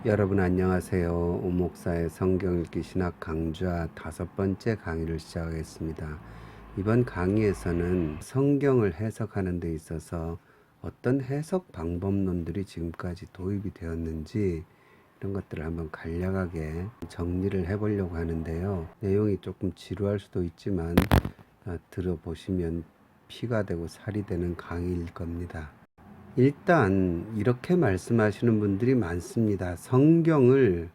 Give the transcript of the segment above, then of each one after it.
여러분 안녕하세요. 오목사의 성경 읽기 신학 강좌 5번째 강의를 시작하겠습니다. 이번 강의에서는 성경을 해석하는 데 있어서 어떤 해석 방법론들이 지금까지 도입이 되었는지 이런 것들을 한번 간략하게 정리를 해보려고 하는데요. 내용이 조금 지루할 수도 있지만 들어보시면 피가 되고 살이 되는 강의일 겁니다. 일단 이렇게 말씀하시는 분들이 많습니다. 성경을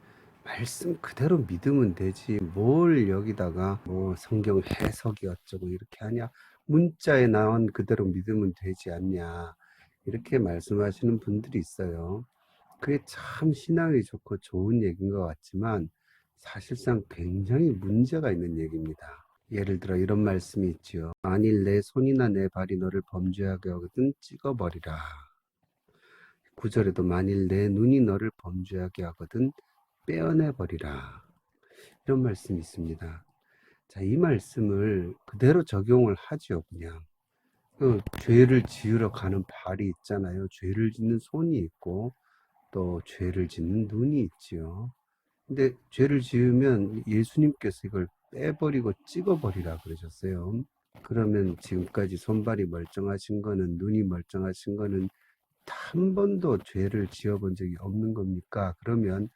말씀 그대로 믿으면 되지. 뭘 여기다가 뭐 성경 해석이 어쩌고 이렇게 하냐. 문자에 나온 그대로 믿으면 되지 않냐. 이렇게 말씀하시는 분들이 있어요. 그게 참 신앙이 좋고 좋은 얘기인 것 같지만 사실상 굉장히 문제가 있는 얘기입니다. 예를 들어 이런 말씀이 있죠. 만일 내 손이나 내 발이 너를 범죄하게 하거든 찍어버리라. 9절에도 만일 내 눈이 너를 범죄하게 하거든 빼어내버리라. 이런 말씀이 있습니다. 자, 이 말씀을 그대로 적용을 하죠, 그냥. 죄를 지으러 가는 발이 있잖아요. 죄를 짓는 손이 있고 또 죄를 짓는 눈이 있지요. 근데 죄를 지으면 예수님께서 이걸 빼버리고 찍어버리라 그러셨어요. 그러면 지금까지 손발이 멀쩡하신 거는, 눈이 멀쩡하신 거는 한 번도 죄를 지어본 적이 없는 겁니까? 그러면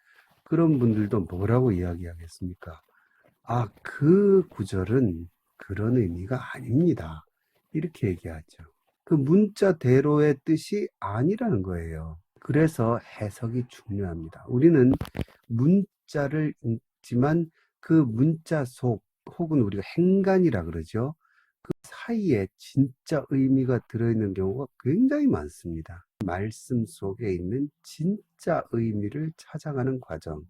그런 분들도 뭐라고 이야기하겠습니까? 아, 그 구절은 그런 의미가 아닙니다. 이렇게 얘기하죠. 그 문자대로의 뜻이 아니라는 거예요. 그래서 해석이 중요합니다. 우리는 문자를 읽지만 그 문자 속 혹은 우리가 행간이라 그러죠. 그 사이에 진짜 의미가 들어있는 경우가 굉장히 많습니다. 말씀 속에 있는 진짜 의미를 찾아가는 과정,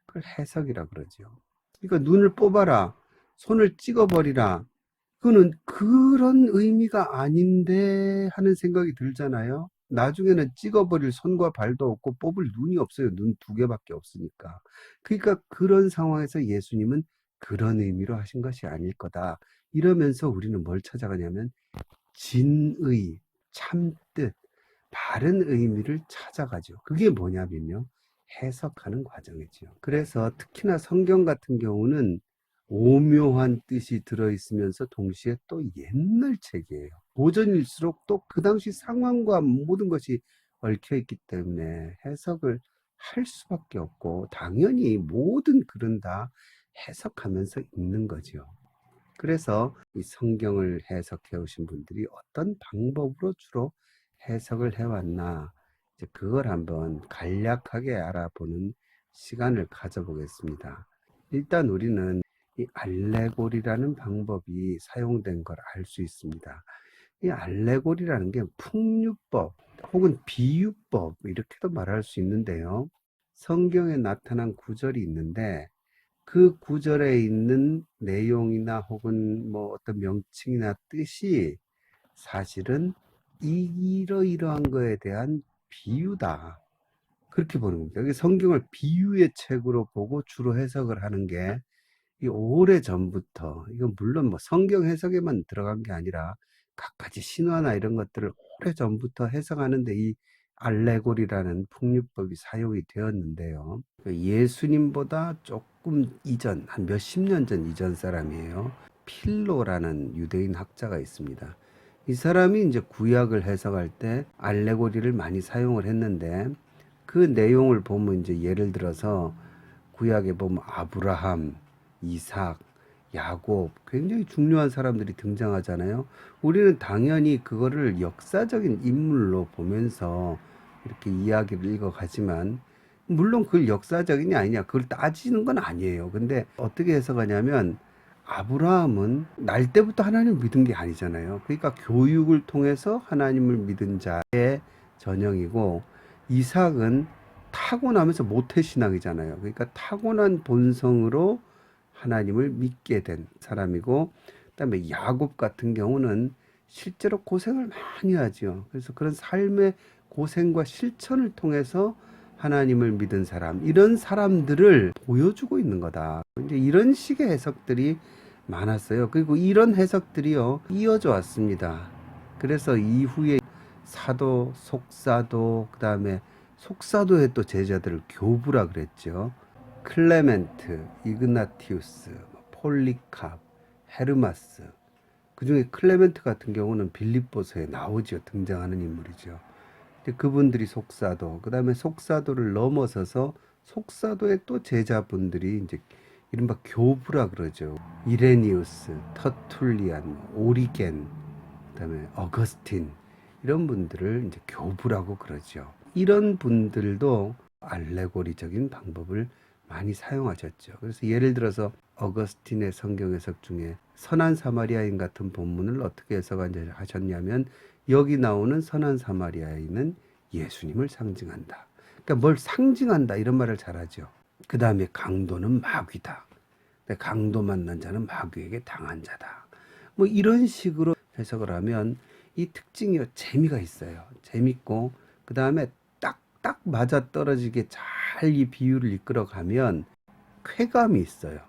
그걸 해석이라 그러죠. 그러니까 눈을 뽑아라, 손을 찍어버리라, 그거는 그런 의미가 아닌데 하는 생각이 들잖아요. 나중에는 찍어버릴 손과 발도 없고 뽑을 눈이 없어요. 눈 2개밖에 없으니까. 그러니까 그런 상황에서 예수님은 그런 의미로 하신 것이 아닐 거다. 이러면서 우리는 뭘 찾아가냐면 진의, 참뜻, 바른 의미를 찾아가죠. 그게 뭐냐면요. 해석하는 과정이죠. 그래서 특히나 성경 같은 경우는 오묘한 뜻이 들어있으면서 동시에 또 옛날 책이에요. 고전일수록 또 그 당시 상황과 모든 것이 얽혀있기 때문에 해석을 할 수밖에 없고 당연히 모든 글은 다 해석하면서 읽는 거죠. 그래서 이 성경을 해석해 오신 분들이 어떤 방법으로 주로 해석을 해왔나, 이제 그걸 한번 간략하게 알아보는 시간을 가져보겠습니다. 일단 우리는 이 알레고리라는 방법이 사용된 걸 알 수 있습니다. 이 알레고리라는 게 풍류법 혹은 비유법 이렇게도 말할 수 있는데요. 성경에 나타난 구절이 있는데 그 구절에 있는 내용이나 혹은 뭐 어떤 명칭이나 뜻이 사실은 이러이러한 거에 대한 비유다. 그렇게 보는 겁니다. 성경을 비유의 책으로 보고 주로 해석을 하는 게 이 오래전부터, 이건 물론 뭐 성경 해석에만 들어간 게 아니라 갖가지 신화나 이런 것들을 오래전부터 해석하는데 이 알레고리라는 풍류법이 사용이 되었는데요. 예수님보다 조금 이전, 한 몇십 년 전 이전 사람이에요. 필로라는 유대인 학자가 있습니다. 이 사람이 이제 구약을 해석할 때 알레고리를 많이 사용을 했는데 그 내용을 보면 이제 예를 들어서 구약에 보면 아브라함, 이삭, 야곱 굉장히 중요한 사람들이 등장하잖아요. 우리는 당연히 그거를 역사적인 인물로 보면서 이렇게 이야기를 읽어가지만 물론 그걸 역사적이냐 아니냐 그걸 따지는 건 아니에요. 근데 어떻게 해석하냐면 아브라함은 날 때부터 하나님을 믿은 게 아니잖아요. 그러니까 교육을 통해서 하나님을 믿은 자의 전형이고 이삭은 타고나면서 모태신앙이잖아요. 그러니까 타고난 본성으로 하나님을 믿게 된 사람이고 그다음에 야곱 같은 경우는 실제로 고생을 많이 하죠. 그래서 그런 삶의 고생과 실천을 통해서 하나님을 믿은 사람, 이런 사람들을 보여주고 있는 거다. 이제 이런 식의 해석들이 많았어요. 그리고 이런 해석들이요, 이어져 왔습니다. 그래서 이후에 사도, 속사도, 그 다음에 속사도의 또 제자들을 교부라 그랬죠. 클레멘트, 이그나티우스, 폴리캅, 헤르마스. 그중에 클레멘트 같은 경우는 빌립보서에 나오죠. 등장하는 인물이죠. 근데 그분들이 속사도, 그 다음에 속사도를 넘어서서 속사도의 또 제자분들이 이제 이른바 교부라 그러죠. 이레니우스, 터툴리안, 오리겐, 그다음에 어거스틴, 이런 분들을 이제 교부라고 그러죠. 이런 분들도 알레고리적인 방법을 많이 사용하셨죠. 그래서 예를 들어서 어거스틴의 성경 해석 중에 선한 사마리아인 같은 본문을 어떻게 해석하셨냐면, 여기 나오는 선한 사마리아인은 예수님을 상징한다. 그러니까 뭘 상징한다 이런 말을 잘하죠. 그 다음에 강도는 마귀다. 강도 만난 자는 마귀에게 당한 자다. 뭐 이런 식으로 해석을 하면 이 특징이 재미가 있어요. 재밌고, 그 다음에 딱딱 맞아 떨어지게 잘 이 비유를 이끌어 가면 쾌감이 있어요.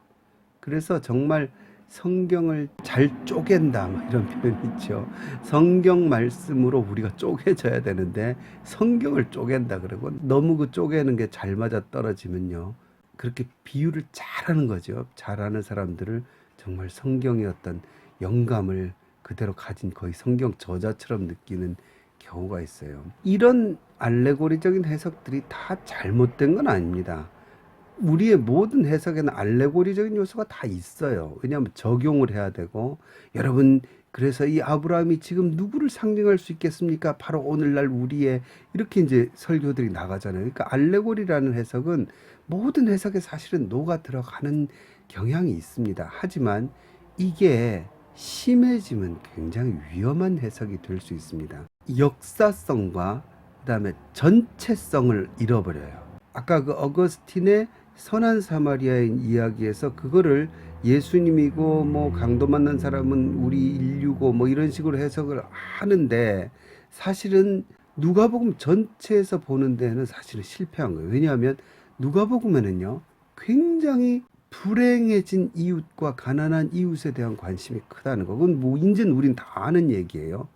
그래서 정말 성경을 잘 쪼갠다, 뭐 이런 표현이 있죠. 성경 말씀으로 우리가 쪼개져야 되는데 성경을 쪼갠다 그러고, 너무 그 쪼개는 게 잘 맞아 떨어지면요, 그렇게 비유를 잘하는 거죠. 잘하는 사람들을 정말 성경의 어떤 영감을 그대로 가진 거의 성경 저자처럼 느끼는 경우가 있어요. 이런 알레고리적인 해석들이 다 잘못된 건 아닙니다. 우리의 모든 해석에는 알레고리적인 요소가 다 있어요. 왜냐하면 적용을 해야 되고, 여러분, 그래서 이 아브라함이 지금 누구를 상징할 수 있겠습니까? 바로 오늘날 우리의, 이렇게 이제 설교들이 나가잖아요. 그러니까 알레고리라는 해석은 모든 해석에 사실은 녹아 들어가는 경향이 있습니다. 하지만 이게 심해지면 굉장히 위험한 해석이 될 수 있습니다. 역사성과 그다음에 전체성을 잃어버려요. 아까 그 어거스틴의 선한 사마리아인 이야기에서 그거를 예수님이고 뭐 강도 만난 사람은 우리 인류고 뭐 이런 식으로 해석을 하는데, 사실은 누가복음 전체에서 보는 데는 사실은 실패한 거예요. 왜냐하면 누가복음에는요, 굉장히 불행해진 이웃과 가난한 이웃에 대한 관심이 크다는 거. 그건 뭐 인제는 우린 다 아는 얘기예요.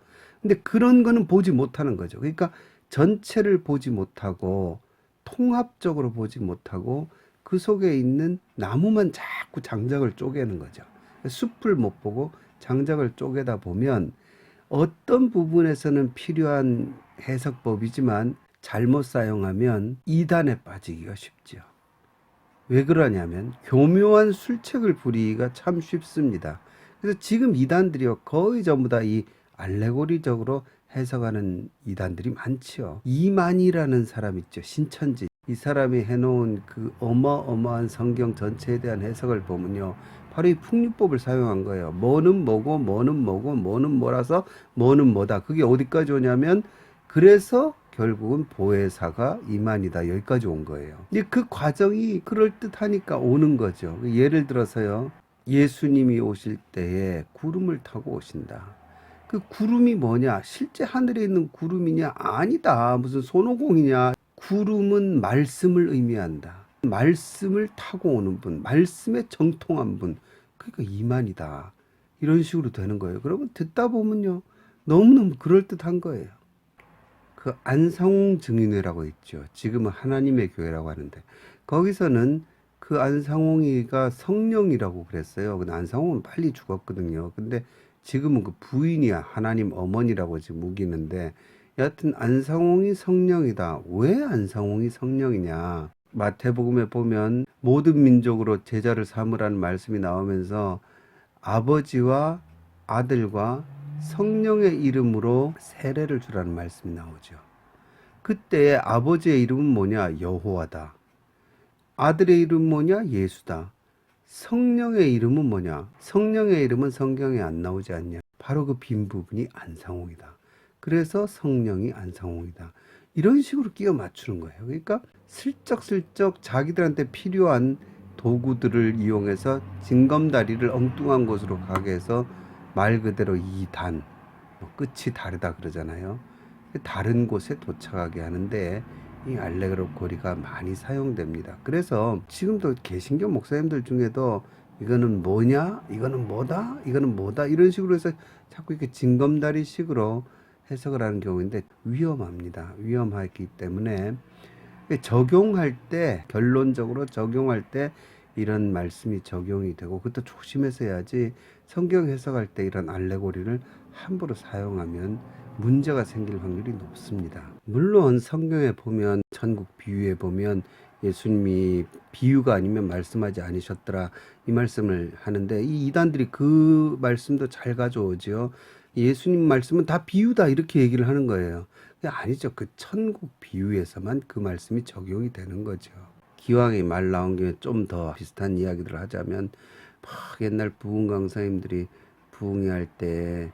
근데 그런 거는 보지 못하는 거죠. 그러니까 전체를 보지 못하고 통합적으로 보지 못하고 그 속에 있는 나무만 자꾸 장작을 쪼개는 거죠. 숲을 못 보고 장작을 쪼개다 보면 어떤 부분에서는 필요한 해석법이지만 잘못 사용하면 이단에 빠지기가 쉽죠. 왜 그러냐면 교묘한 술책을 부리기가 참 쉽습니다. 그래서 지금 이단들이요, 거의 전부 다 이 알레고리적으로 해석하는 이단들이 많지요. 이만희라는 사람 있죠. 신천지. 이 사람이 해놓은 그 어마어마한 성경 전체에 대한 해석을 보면요, 바로 이 풍류법을 사용한 거예요. 뭐는 뭐고 뭐는 뭐고 뭐는 뭐라서 뭐는 뭐다. 그게 어디까지 오냐면, 그래서 결국은 보혜사가 이만이다, 여기까지 온 거예요. 근데 그 과정이 그럴듯하니까 오는 거죠. 예를 들어서요, 예수님이 오실 때에 구름을 타고 오신다. 그 구름이 뭐냐? 실제 하늘에 있는 구름이냐? 아니다. 무슨 손오공이냐? 구름은 말씀을 의미한다. 말씀을 타고 오는 분, 말씀에 정통한 분, 그러니까 이만이다. 이런 식으로 되는 거예요. 그러면 듣다 보면요, 너무너무 그럴듯한 거예요. 그 안상홍 증인회라고 있죠. 지금은 하나님의 교회라고 하는데, 거기서는 그 안상홍이가 성령이라고 그랬어요. 근데 안상홍은 빨리 죽었거든요. 근데 지금은 그 부인이 하나님 어머니라고 지금 우기는데, 여하튼 안상홍이 성령이다. 왜 안상홍이 성령이냐? 마태복음에 보면 모든 민족으로 제자를 삼으라는 말씀이 나오면서 아버지와 아들과 성령의 이름으로 세례를 주라는 말씀이 나오죠. 그때 아버지의 이름은 뭐냐? 여호와다. 아들의 이름은 뭐냐? 예수다. 성령의 이름은 뭐냐? 성령의 이름은 성경에 안 나오지 않냐? 바로 그 빈 부분이 안상홍이다. 그래서 성령이 안상홍이다. 이런 식으로 끼워 맞추는 거예요. 그러니까 슬쩍슬쩍 자기들한테 필요한 도구들을 이용해서 징검다리를 엉뚱한 곳으로 가게 해서 말 그대로 이단, 끝이 다르다 그러잖아요. 다른 곳에 도착하게 하는데 이 알레고리가 많이 사용됩니다. 그래서 지금도 개신교 목사님들 중에도 이거는 뭐냐? 이거는 뭐다? 이거는 뭐다? 이런 식으로 해서 자꾸 이렇게 징검다리 식으로 해석을 하는 경우인데 위험합니다. 위험하기 때문에 적용할 때, 결론적으로 적용할 때 이런 말씀이 적용이 되고, 그것도 조심해서 해야지. 성경 해석할 때 이런 알레고리를 함부로 사용하면 문제가 생길 확률이 높습니다. 물론 성경에 보면, 천국 비유에 보면 예수님이 비유가 아니면 말씀하지 않으셨더라, 이 말씀을 하는데, 이 이단들이 그 말씀도 잘 가져오죠. 예수님 말씀은 다 비유다, 이렇게 얘기를 하는 거예요. 아니죠. 그 천국 비유에서만 그 말씀이 적용이 되는 거죠. 기왕에 말 나온 김에 좀 더 비슷한 이야기들을 하자면, 막 옛날 부흥 강사님들이 부흥회 때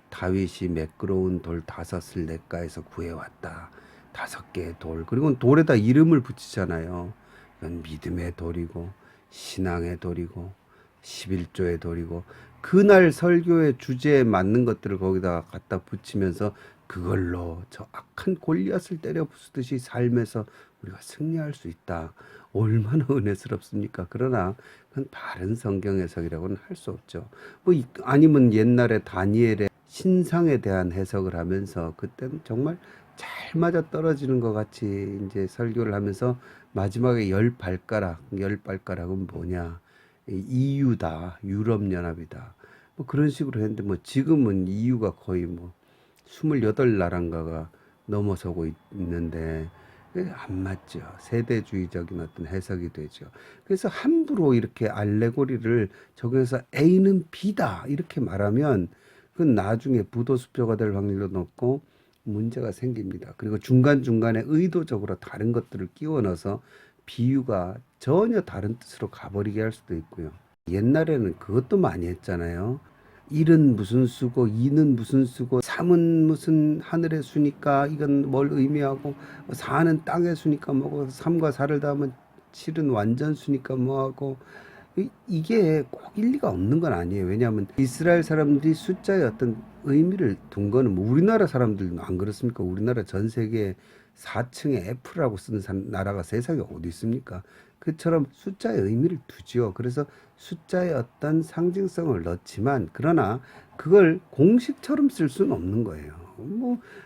다윗이 매끄러운 돌 5을 냇가에서 구해왔다. 5개의 돌. 그리고 돌에다 이름을 붙이잖아요. 이건 믿음의 돌이고, 신앙의 돌이고, 11조의 돌이고, 그날 설교의 주제에 맞는 것들을 거기다가 갖다 붙이면서 그걸로 저 악한 골리앗을 때려 부수듯이 삶에서 우리가 승리할 수 있다. 얼마나 은혜스럽습니까? 그러나 그건 바른 성경 해석이라고는 할 수 없죠. 아니면 옛날에 다니엘의 신상에 대한 해석을 하면서 그때는 정말 잘 맞아 떨어지는 것 같이 이제 설교를 하면서 마지막에 열 발가락은 뭐냐? EU다, 유럽연합이다. 뭐 그런 식으로 했는데, 뭐 지금은 EU가 거의 뭐 28나라인가가 넘어서고 있는데 안 맞죠. 세대주의적인 어떤 해석이 되죠. 그래서 함부로 이렇게 알레고리를 적용해서 A는 B다 이렇게 말하면 그건 나중에 부도수표가 될 확률도 높고 문제가 생깁니다. 그리고 중간중간에 의도적으로 다른 것들을 끼워 넣어서 비유가 전혀 다른 뜻으로 가버리게 할 수도 있고요. 옛날에는 그것도 많이 했잖아요. 1은 무슨 수고, 2는 무슨 수고, 3은 무슨 하늘의 수니까 이건 뭘 의미하고, 4는 땅의 수니까 뭐고, 3과 4를 더하면 7은 완전 수니까 뭐하고, 이게 꼭 일리가 없는 건 아니에요. 왜냐하면 이스라엘 사람들이 숫자에 어떤 의미를 둔 거는, 뭐 우리나라 사람들도 안 그렇습니까? 우리나라 전 세계에 4층에 F라고 쓰는 나라가 세상에 어디 있습니까? 그처럼 숫자에 의미를 두지요. 그래서 숫자에 어떤 상징성을 넣지만, 그러나 그걸 공식처럼 쓸 수는 없는 거예요.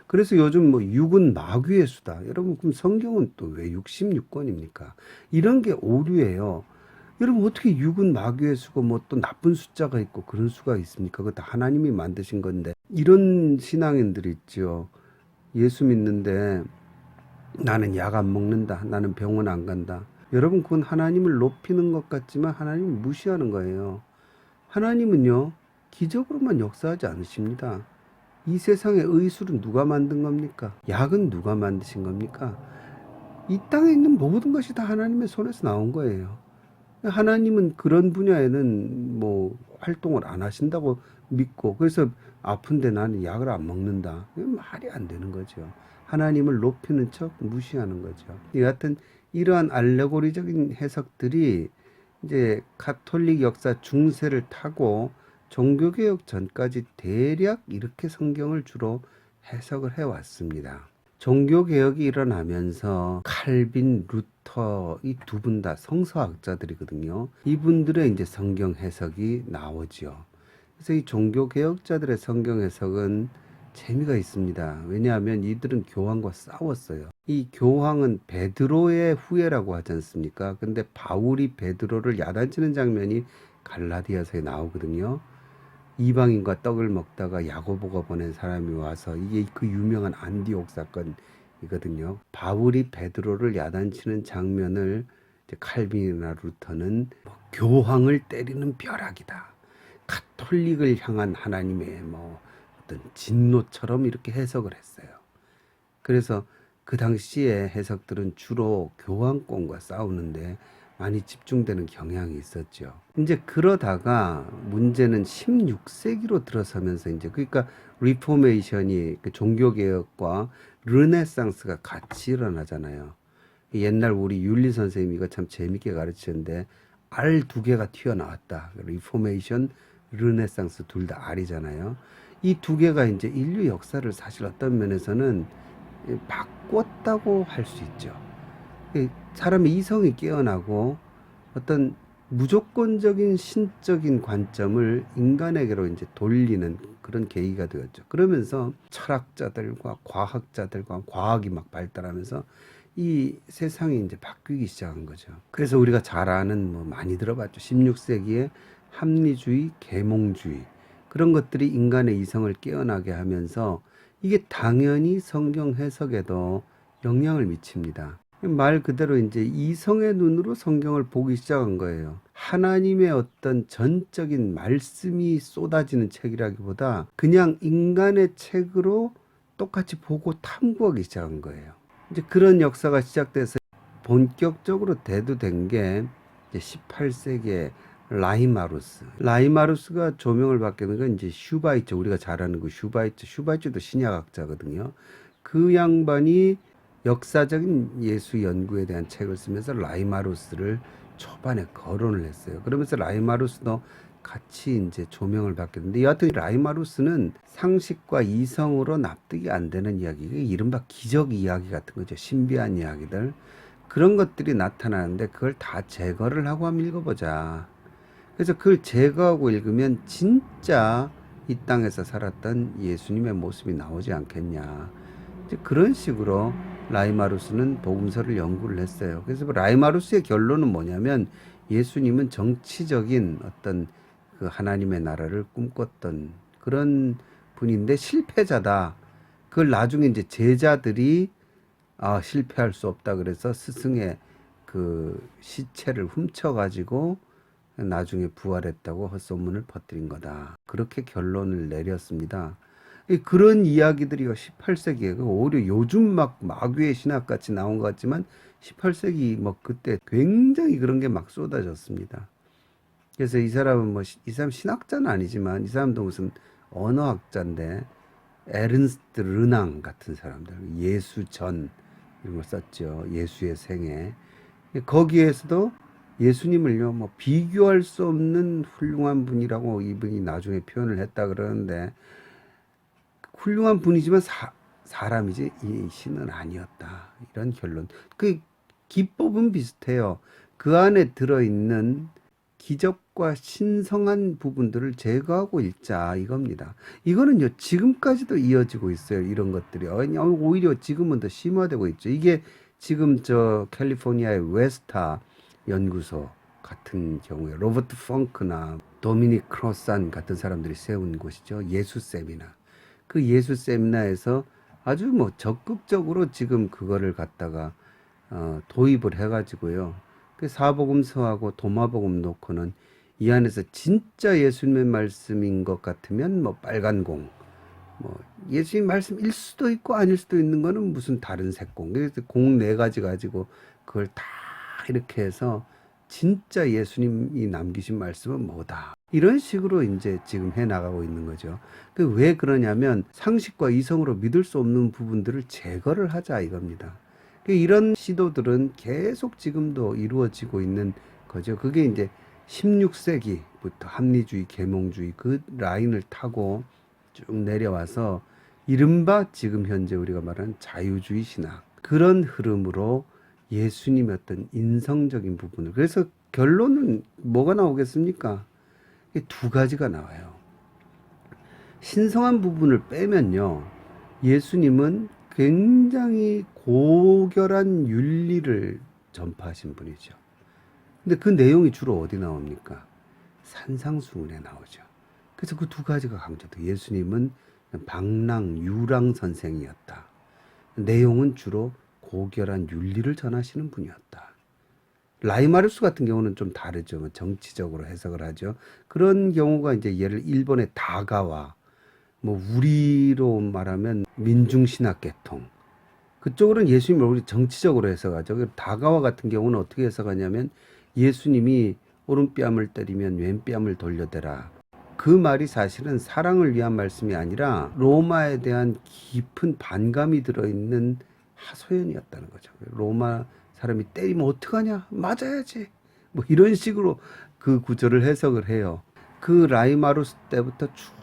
그래서 요즘 6은 마귀의 수다. 여러분, 그럼 성경은 또 왜 66권입니까? 이런 게 오류예요. 여러분, 어떻게 6은 마귀의 수고 뭐 또 나쁜 숫자가 있고 그런 수가 있습니까? 그것도 하나님이 만드신 건데. 이런 신앙인들이 있죠. 예수 믿는데 나는 약 안 먹는다. 나는 병원 안 간다. 여러분, 그건 하나님을 높이는 것 같지만 하나님을 무시하는 거예요. 하나님은요, 기적으로만 역사하지 않으십니다. 이 세상의 의술은 누가 만든 겁니까? 약은 누가 만드신 겁니까? 이 땅에 있는 모든 것이 다 하나님의 손에서 나온 거예요. 하나님은 그런 분야에는 뭐 활동을 안 하신다고 믿고, 그래서 아픈데 나는 약을 안 먹는다. 이건 말이 안 되는 거죠. 하나님을 높이는 척 무시하는 거죠. 여하튼 이러한 알레고리적인 해석들이 이제 가톨릭 역사 중세를 타고 종교개혁 전까지 대략 이렇게 성경을 주로 해석을 해왔습니다. 종교개혁이 일어나면서 칼빈, 루터 이 두 분 다 성서학자들이거든요. 이분들의 이제 성경 해석이 나오죠. 그래서 이 종교개혁자들의 성경 해석은 재미가 있습니다. 왜냐하면 이들은 교황과 싸웠어요. 이 교황은 베드로의 후예라고 하지 않습니까? 근데 바울이 베드로를 야단치는 장면이 갈라디아서에 나오거든요. 이방인과 떡을 먹다가 야고보가 보낸 사람이 와서, 이게 그 유명한 안디옥 사건이거든요. 바울이 베드로를 야단치는 장면을 이제 칼빈이나 루터는 교황을 때리는 벼락이다, 가톨릭을 향한 하나님의 어떤 진노처럼 이렇게 해석을 했어요. 그래서 그 당시에 해석들은 주로 교황권과 싸우는데 많이 집중되는 경향이 있었죠. 이제 그러다가 문제는 16세기로 들어서면서, 이제 그러니까 리포메이션이, 그 종교개혁과 르네상스가 같이 일어나잖아요. 옛날 우리 윤리 선생님이 이거 참 재밌게 가르치는데, 알 두 개가 튀어나왔다. 리포메이션, 르네상스 둘 다 R이잖아요. 이 두 개가 이제 인류 역사를 사실 어떤 면에서는 바꿨다고 할 수 있죠. 사람의 이성이 깨어나고 어떤 무조건적인 신적인 관점을 인간에게로 이제 돌리는 그런 계기가 되었죠. 그러면서 철학자들과 과학자들과 과학이 막 발달하면서 이 세상이 이제 바뀌기 시작한 거죠. 그래서 우리가 잘 아는 뭐 많이 들어봤죠. 16세기에 합리주의, 계몽주의 그런 것들이 인간의 이성을 깨어나게 하면서 이게 당연히 성경 해석에도 영향을 미칩니다. 말 그대로 이제 이성의 눈으로 성경을 보기 시작한 거예요. 하나님의 어떤 전적인 말씀이 쏟아지는 책이라기보다 그냥 인간의 책으로 똑같이 보고 탐구하기 시작한 거예요. 이제 그런 역사가 시작돼서 본격적으로 대두된 게 이제 18세기에 라이마루스. 라이마루스가 조명을 받게 된 건 이제 슈바이처, 우리가 잘 아는 그 슈바이처. 슈바이처도 신약학자거든요. 그 양반이 역사적인 예수 연구에 대한 책을 쓰면서 라이마루스를 초반에 거론을 했어요. 그러면서 라이마루스도 같이 이제 조명을 받게 됐는데, 여하튼 라이마루스는 상식과 이성으로 납득이 안 되는 이야기, 이른바 기적 이야기 같은 거죠. 신비한 이야기들. 그런 것들이 나타나는데 그걸 다 제거를 하고 한번 읽어보자. 그래서 그걸 제거하고 읽으면 진짜 이 땅에서 살았던 예수님의 모습이 나오지 않겠냐. 이제 그런 식으로 라이마루스는 복음서를 연구를 했어요. 그래서 라이마루스의 결론은 뭐냐면 예수님은 정치적인 어떤 그 하나님의 나라를 꿈꿨던 그런 분인데 실패자다. 그걸 나중에 이제 제자들이 실패할 수 없다 그래서 스승의 그 시체를 훔쳐가지고 나중에 부활했다고 헛소문을 퍼뜨린 거다. 그렇게 결론을 내렸습니다. 그런 이야기들이 18세기에 오히려 요즘 막 마귀의 신학 같이 나온 것 같지만 18세기 뭐 그때 굉장히 그런 게 막 쏟아졌습니다. 그래서 이 사람은 뭐 이 사람 신학자는 아니지만 이 사람도 무슨 언어학자인데 에른스트 르낭 같은 사람들 예수전 이런 걸 썼죠. 예수의 생애. 거기에서도 예수님을요, 뭐 비교할 수 없는 훌륭한 분이라고 이분이 나중에 표현을 했다 그러는데, 훌륭한 분이지만 사람이지 이 신은 아니었다. 이런 결론. 그 기법은 비슷해요. 그 안에 들어있는 기적과 신성한 부분들을 제거하고 읽자 이겁니다. 이거는요 지금까지도 이어지고 있어요. 이런 것들이 오히려 지금은 더 심화되고 있죠. 이게 지금 저 캘리포니아의 웨스타 연구소 같은 경우에 로버트 펑크나 도미닉 크로산 같은 사람들이 세운 곳이죠. 예수 세미나. 그 예수 세미나에서 아주 뭐 적극적으로 지금 그거를 갖다가 도입을 해가지고요. 그 사복음서하고 도마복음 놓고는 이 안에서 진짜 예수님의 말씀인 것 같으면 뭐 빨간 공, 뭐 예수님 말씀일 수도 있고 아닐 수도 있는 거는 무슨 다른 색공. 그래서 공 네 가지 가지고 그걸 다 이렇게 해서 진짜 예수님이 남기신 말씀은 뭐다. 이런 식으로 이제 지금 해 나가고 있는 거죠. 그 왜 그러냐면 상식과 이성으로 믿을 수 없는 부분들을 제거를 하자 이겁니다. 이런 시도들은 계속 지금도 이루어지고 있는 거죠. 그게 이제 16세기부터 합리주의, 계몽주의 그 라인을 타고 쭉 내려와서 이른바 지금 현재 우리가 말하는 자유주의 신학 그런 흐름으로 예수님의 어떤 인성적인 부분을 그래서 결론은 뭐가 나오겠습니까? 두 가지가 나와요. 신성한 부분을 빼면요. 예수님은 굉장히 고결한 윤리를 전파하신 분이죠. 근데 그 내용이 주로 어디 나옵니까? 산상수훈에 나오죠. 그래서 그 두 가지가 강조돼. 예수님은 방랑, 유랑 선생이었다. 내용은 주로 고결한 윤리를 전하시는 분이었다. 라이마르스 같은 경우는 좀 다르죠. 정치적으로 해석을 하죠. 그런 경우가 이제 예를 일본의 다가와, 뭐 우리로 말하면 민중신학 계통. 그쪽으로는 예수님을 우리 정치적으로 해석하죠. 다가와 같은 경우는 어떻게 해석하냐면 예수님이 오른뺨을 때리면 왼뺨을 돌려대라. 그 말이 사실은 사랑을 위한 말씀이 아니라 로마에 대한 깊은 반감이 들어있는 하소연이었다는 거죠. 로마 사람이 때리면 어떡하냐? 맞아야지. 뭐 이런 식으로 그 구절을 해석을 해요. 그 라이마루스 때부터 쭉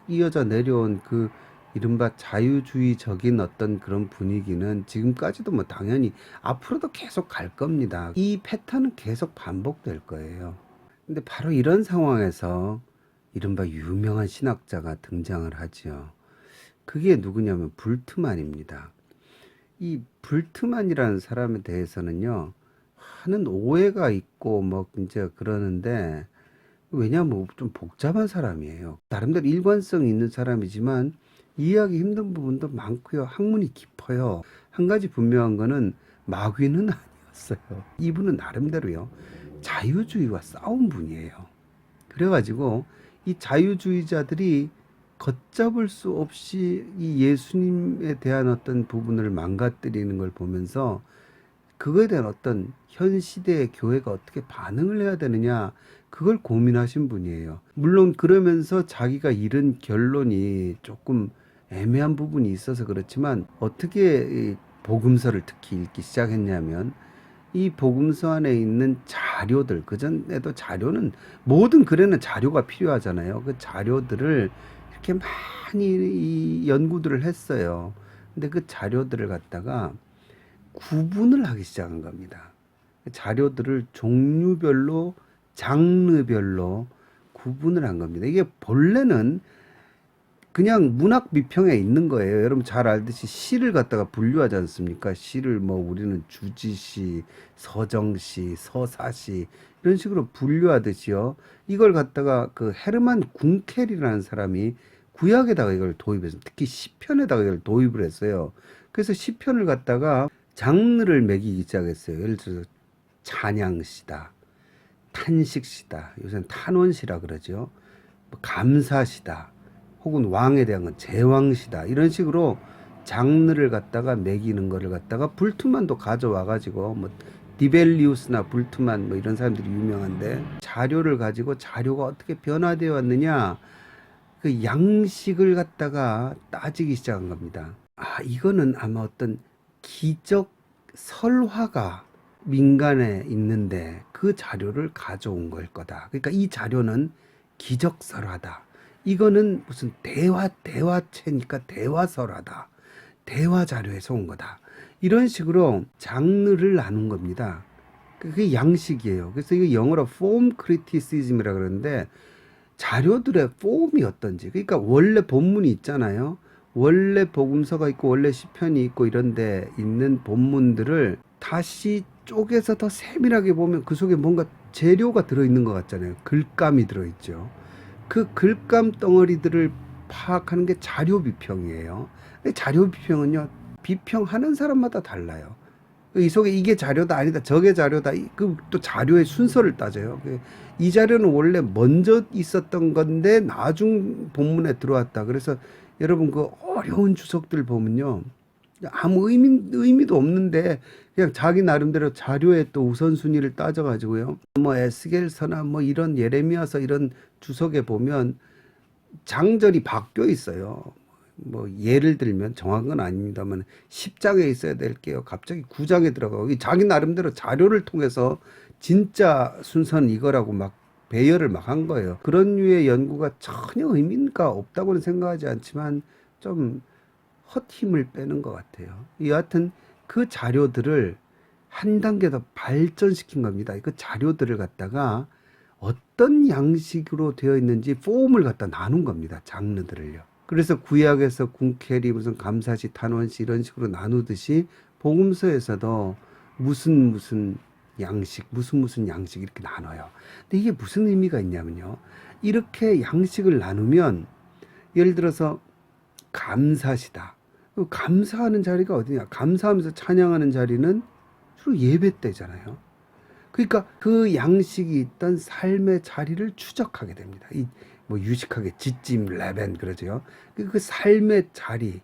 이어져 내려온 그 이른바 자유주의적인 어떤 그런 분위기는 지금까지도 뭐 당연히 앞으로도 계속 갈 겁니다. 이 패턴은 계속 반복될 거예요. 근데 바로 이런 상황에서 이른바 유명한 신학자가 등장을 하죠. 그게 누구냐면 불트만입니다. 이 불트만이라는 사람에 대해서는요, 하는 오해가 있고, 뭐, 이제 그러는데, 왜냐면 좀 복잡한 사람이에요. 나름대로 일관성 있는 사람이지만, 이해하기 힘든 부분도 많고요. 학문이 깊어요. 한 가지 분명한 거는 마귀는 아니었어요. 이분은 나름대로요, 자유주의와 싸운 분이에요. 그래가지고 이 자유주의자들이 걷잡을 수 없이 이 예수님에 대한 어떤 부분을 망가뜨리는 걸 보면서 그거에 대한 어떤 현 시대의 교회가 어떻게 반응을 해야 되느냐, 그걸 고민하신 분이에요. 물론 그러면서 자기가 이른 결론이 조금 애매한 부분이 있어서 그렇지만, 어떻게 이 복음서를 특히 읽기 시작했냐면, 이 복음서 안에 있는 자료들, 그전에도 자료는, 모든 글에는 자료가 필요하잖아요. 그 자료들을 이렇게 많이 이 연구들을 했어요. 근데 그 자료들을 갖다가 구분을 하기 시작한 겁니다. 자료들을 종류별로, 장르별로 구분을 한 겁니다. 이게 본래는 그냥 문학 비평에 있는 거예요. 여러분 잘 알듯이 시를 갖다가 분류하지 않습니까? 시를 뭐 우리는 주지시, 서정시, 서사시 이런 식으로 분류하듯이요. 이걸 갖다가 그 헤르만 궁켈이라는 사람이 구약에다가 이걸 도입해서, 특히 시편에다가 이걸 도입을 했어요. 그래서 시편을 갖다가 장르를 매기기 시작했어요. 예를 들어서 찬양시다, 탄식시다, 요새는 탄원시라 그러죠. 뭐 감사시다, 혹은 왕에 대한 건 제왕시다, 이런 식으로 장르를 갖다가 매기는 거를 갖다가 불트만도 가져와 가지고, 뭐 디벨리우스나 불트만 뭐 이런 사람들이 유명한데, 자료를 가지고 자료가 어떻게 변화되어 왔느냐, 그 양식을 갖다가 따지기 시작한 겁니다. 아, 이거는 아마 어떤 기적 설화가 민간에 있는데 그 자료를 가져온 걸 거다. 그러니까 이 자료는 기적설화다. 이거는 무슨 대화체니까 대화설화다. 대화 자료에서 온 거다. 이런 식으로 장르를 나눈 겁니다. 그게 양식이에요. 그래서 이거 영어로 form criticism이라 그러는데, 자료들의 폼이 어떤지, 그러니까 원래 본문이 있잖아요. 원래 복음서가 있고 원래 시편이 있고 이런데 있는 본문들을 다시 쪼개서 더 세밀하게 보면 그 속에 뭔가 재료가 들어있는 것 같잖아요. 글감이 들어있죠. 그 글감 덩어리들을 파악하는 게 자료 비평이에요. 자료 비평은요, 비평하는 사람마다 달라요. 이 속에 이게 자료다, 아니다, 저게 자료다, 그 또 자료의 순서를 따져요. 이 자료는 원래 먼저 있었던 건데 나중 본문에 들어왔다. 그래서 여러분 그 어려운 주석들 보면요, 아무 의미도 없는데 그냥 자기 나름대로 자료의 또 우선순위를 따져가지고요, 뭐 에스겔서나 뭐 이런 예레미야서 이런 주석에 보면 장절이 바뀌어 있어요. 뭐 예를 들면, 정확한 건 아닙니다만 10장에 있어야 될게요, 갑자기 9장에 들어가고, 자기 나름대로 자료를 통해서 진짜 순서는 이거라고 막 배열을 막 한 거예요. 그런 류의 연구가 전혀 의미가 없다고는 생각하지 않지만 좀 헛힘을 빼는 것 같아요. 여하튼 그 자료들을 한 단계 더 발전시킨 겁니다. 그 자료들을 갖다가 어떤 양식으로 되어 있는지 폼을 갖다 나눈 겁니다. 장르들을요. 그래서 구약에서 궁케리, 무슨 감사시, 탄원시 이런 식으로 나누듯이 복음서에서도 무슨 양식, 무슨 양식 이렇게 나눠요. 근데 이게 무슨 의미가 있냐면요, 이렇게 양식을 나누면, 예를 들어서 감사시다. 감사하는 자리가 어디냐? 감사하면서 찬양하는 자리는 주로 예배 때잖아요. 그러니까 그 양식이 있던 삶의 자리를 추적하게 됩니다. 뭐 유식하게 지찜 레벤 그러죠. 그 삶의 자리,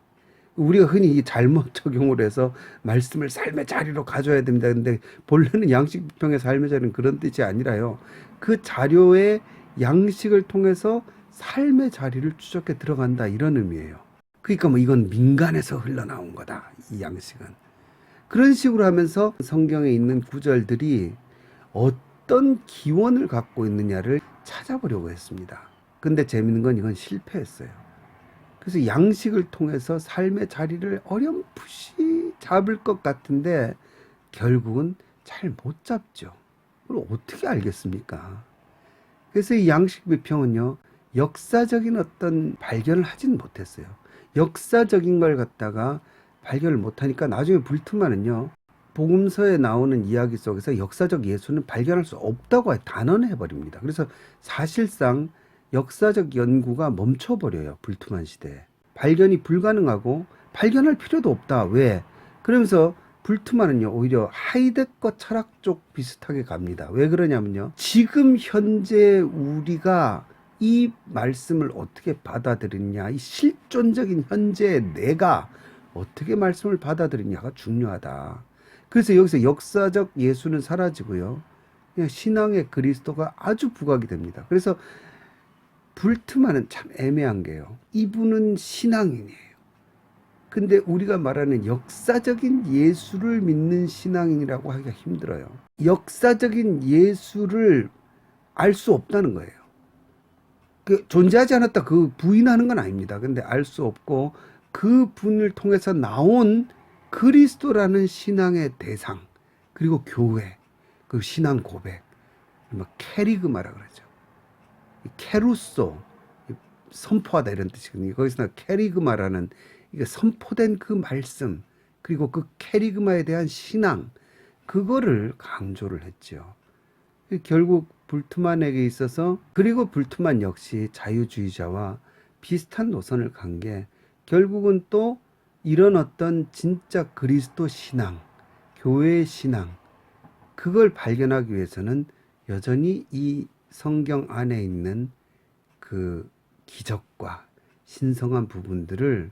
우리가 흔히 잘못 적용을 해서 말씀을 삶의 자리로 가져야 됩니다. 근데 본래는 양식 비평의 삶의 자리는 그런 뜻이 아니라요, 그 자료의 양식을 통해서 삶의 자리를 추적해 들어간다, 이런 의미예요. 그러니까 뭐 이건 민간에서 흘러나온 거다, 이 양식은. 그런 식으로 하면서 성경에 있는 구절들이 어떤 기원을 갖고 있느냐를 찾아보려고 했습니다. 근데 재밌는 건 이건 실패했어요. 그래서 양식을 통해서 삶의 자리를 어렴풋이 잡을 것 같은데 결국은 잘 못 잡죠. 그걸 어떻게 알겠습니까? 그래서 이 양식 비평은요, 역사적인 어떤 발견을 하진 못했어요. 역사적인 걸 갖다가 발견을 못하니까 나중에 불트만은요, 복음서에 나오는 이야기 속에서 역사적 예수는 발견할 수 없다고 단언해버립니다. 그래서 사실상 역사적 연구가 멈춰버려요. 불트만 시대에. 발견이 불가능하고 발견할 필요도 없다. 왜? 그러면서 불트만은요, 오히려 하이데거 철학 쪽 비슷하게 갑니다. 왜 그러냐면요, 지금 현재 우리가 이 말씀을 어떻게 받아들이냐, 이 실존적인 현재의 내가 어떻게 말씀을 받아들이냐가 중요하다. 그래서 여기서 역사적 예수는 사라지고요, 그냥 신앙의 그리스도가 아주 부각이 됩니다. 그래서 불트만은 참 애매한 게요, 이분은 신앙인이에요. 근데 우리가 말하는 역사적인 예수를 믿는 신앙인이라고 하기가 힘들어요. 역사적인 예수를 알 수 없다는 거예요. 존재하지 않았다 그 부인하는 건 아닙니다. 근데 알 수 없고 그 분을 통해서 나온 그리스도라는 신앙의 대상, 그리고 교회, 그 신앙 고백, 뭐 캐리그마라 그러죠. 캐루소, 선포하다 이런 뜻이거든요. 거기서 캐리그마라는 이게 선포된 그 말씀, 그리고 그 캐리그마에 대한 신앙, 그거를 강조를 했죠. 결국 불트만에게 있어서, 그리고 불트만 역시 자유주의자와 비슷한 노선을 간 게 결국은 또 이런 어떤 진짜 그리스도 신앙, 교회의 신앙, 그걸 발견하기 위해서는 여전히 이 성경 안에 있는 그 기적과 신성한 부분들을,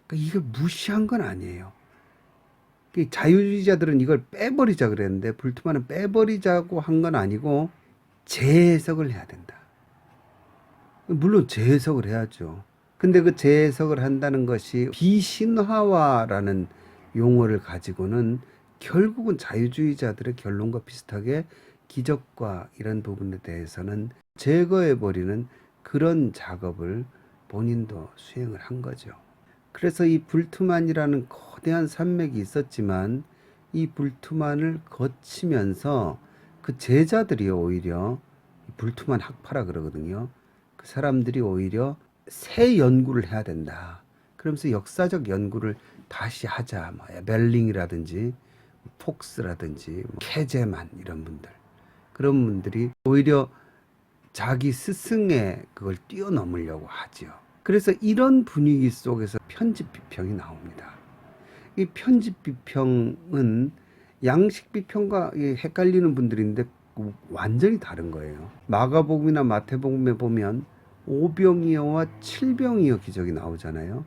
그러니까 이걸 무시한 건 아니에요. 자유주의자들은 이걸 빼버리자 그랬는데 불트만은 빼버리자고 한 건 아니고 재해석을 해야 된다. 물론 재해석을 해야죠. 근데 그 재해석을 한다는 것이 비신화화라는 용어를 가지고는 결국은 자유주의자들의 결론과 비슷하게 기적과 이런 부분에 대해서는 제거해버리는 그런 작업을 본인도 수행을 한 거죠. 그래서 이 불트만이라는 거대한 산맥이 있었지만 이 불트만을 거치면서 그 제자들이 오히려 불트만 학파라 그러거든요. 그 사람들이 오히려 새 연구를 해야 된다. 그러면서 역사적 연구를 다시 하자. 뭐 에벨링이라든지 폭스라든지 캐제만 이런 분들, 그런 분들이 오히려 자기 스승의 그걸 뛰어넘으려고 하죠. 그래서 이런 분위기 속에서 편집 비평이 나옵니다. 이 편집 비평은 양식 비평과 헷갈리는 분들이 있는데 완전히 다른 거예요. 마가복음이나 마태복음에 보면 오병이어와 칠병이어 기적이 나오잖아요.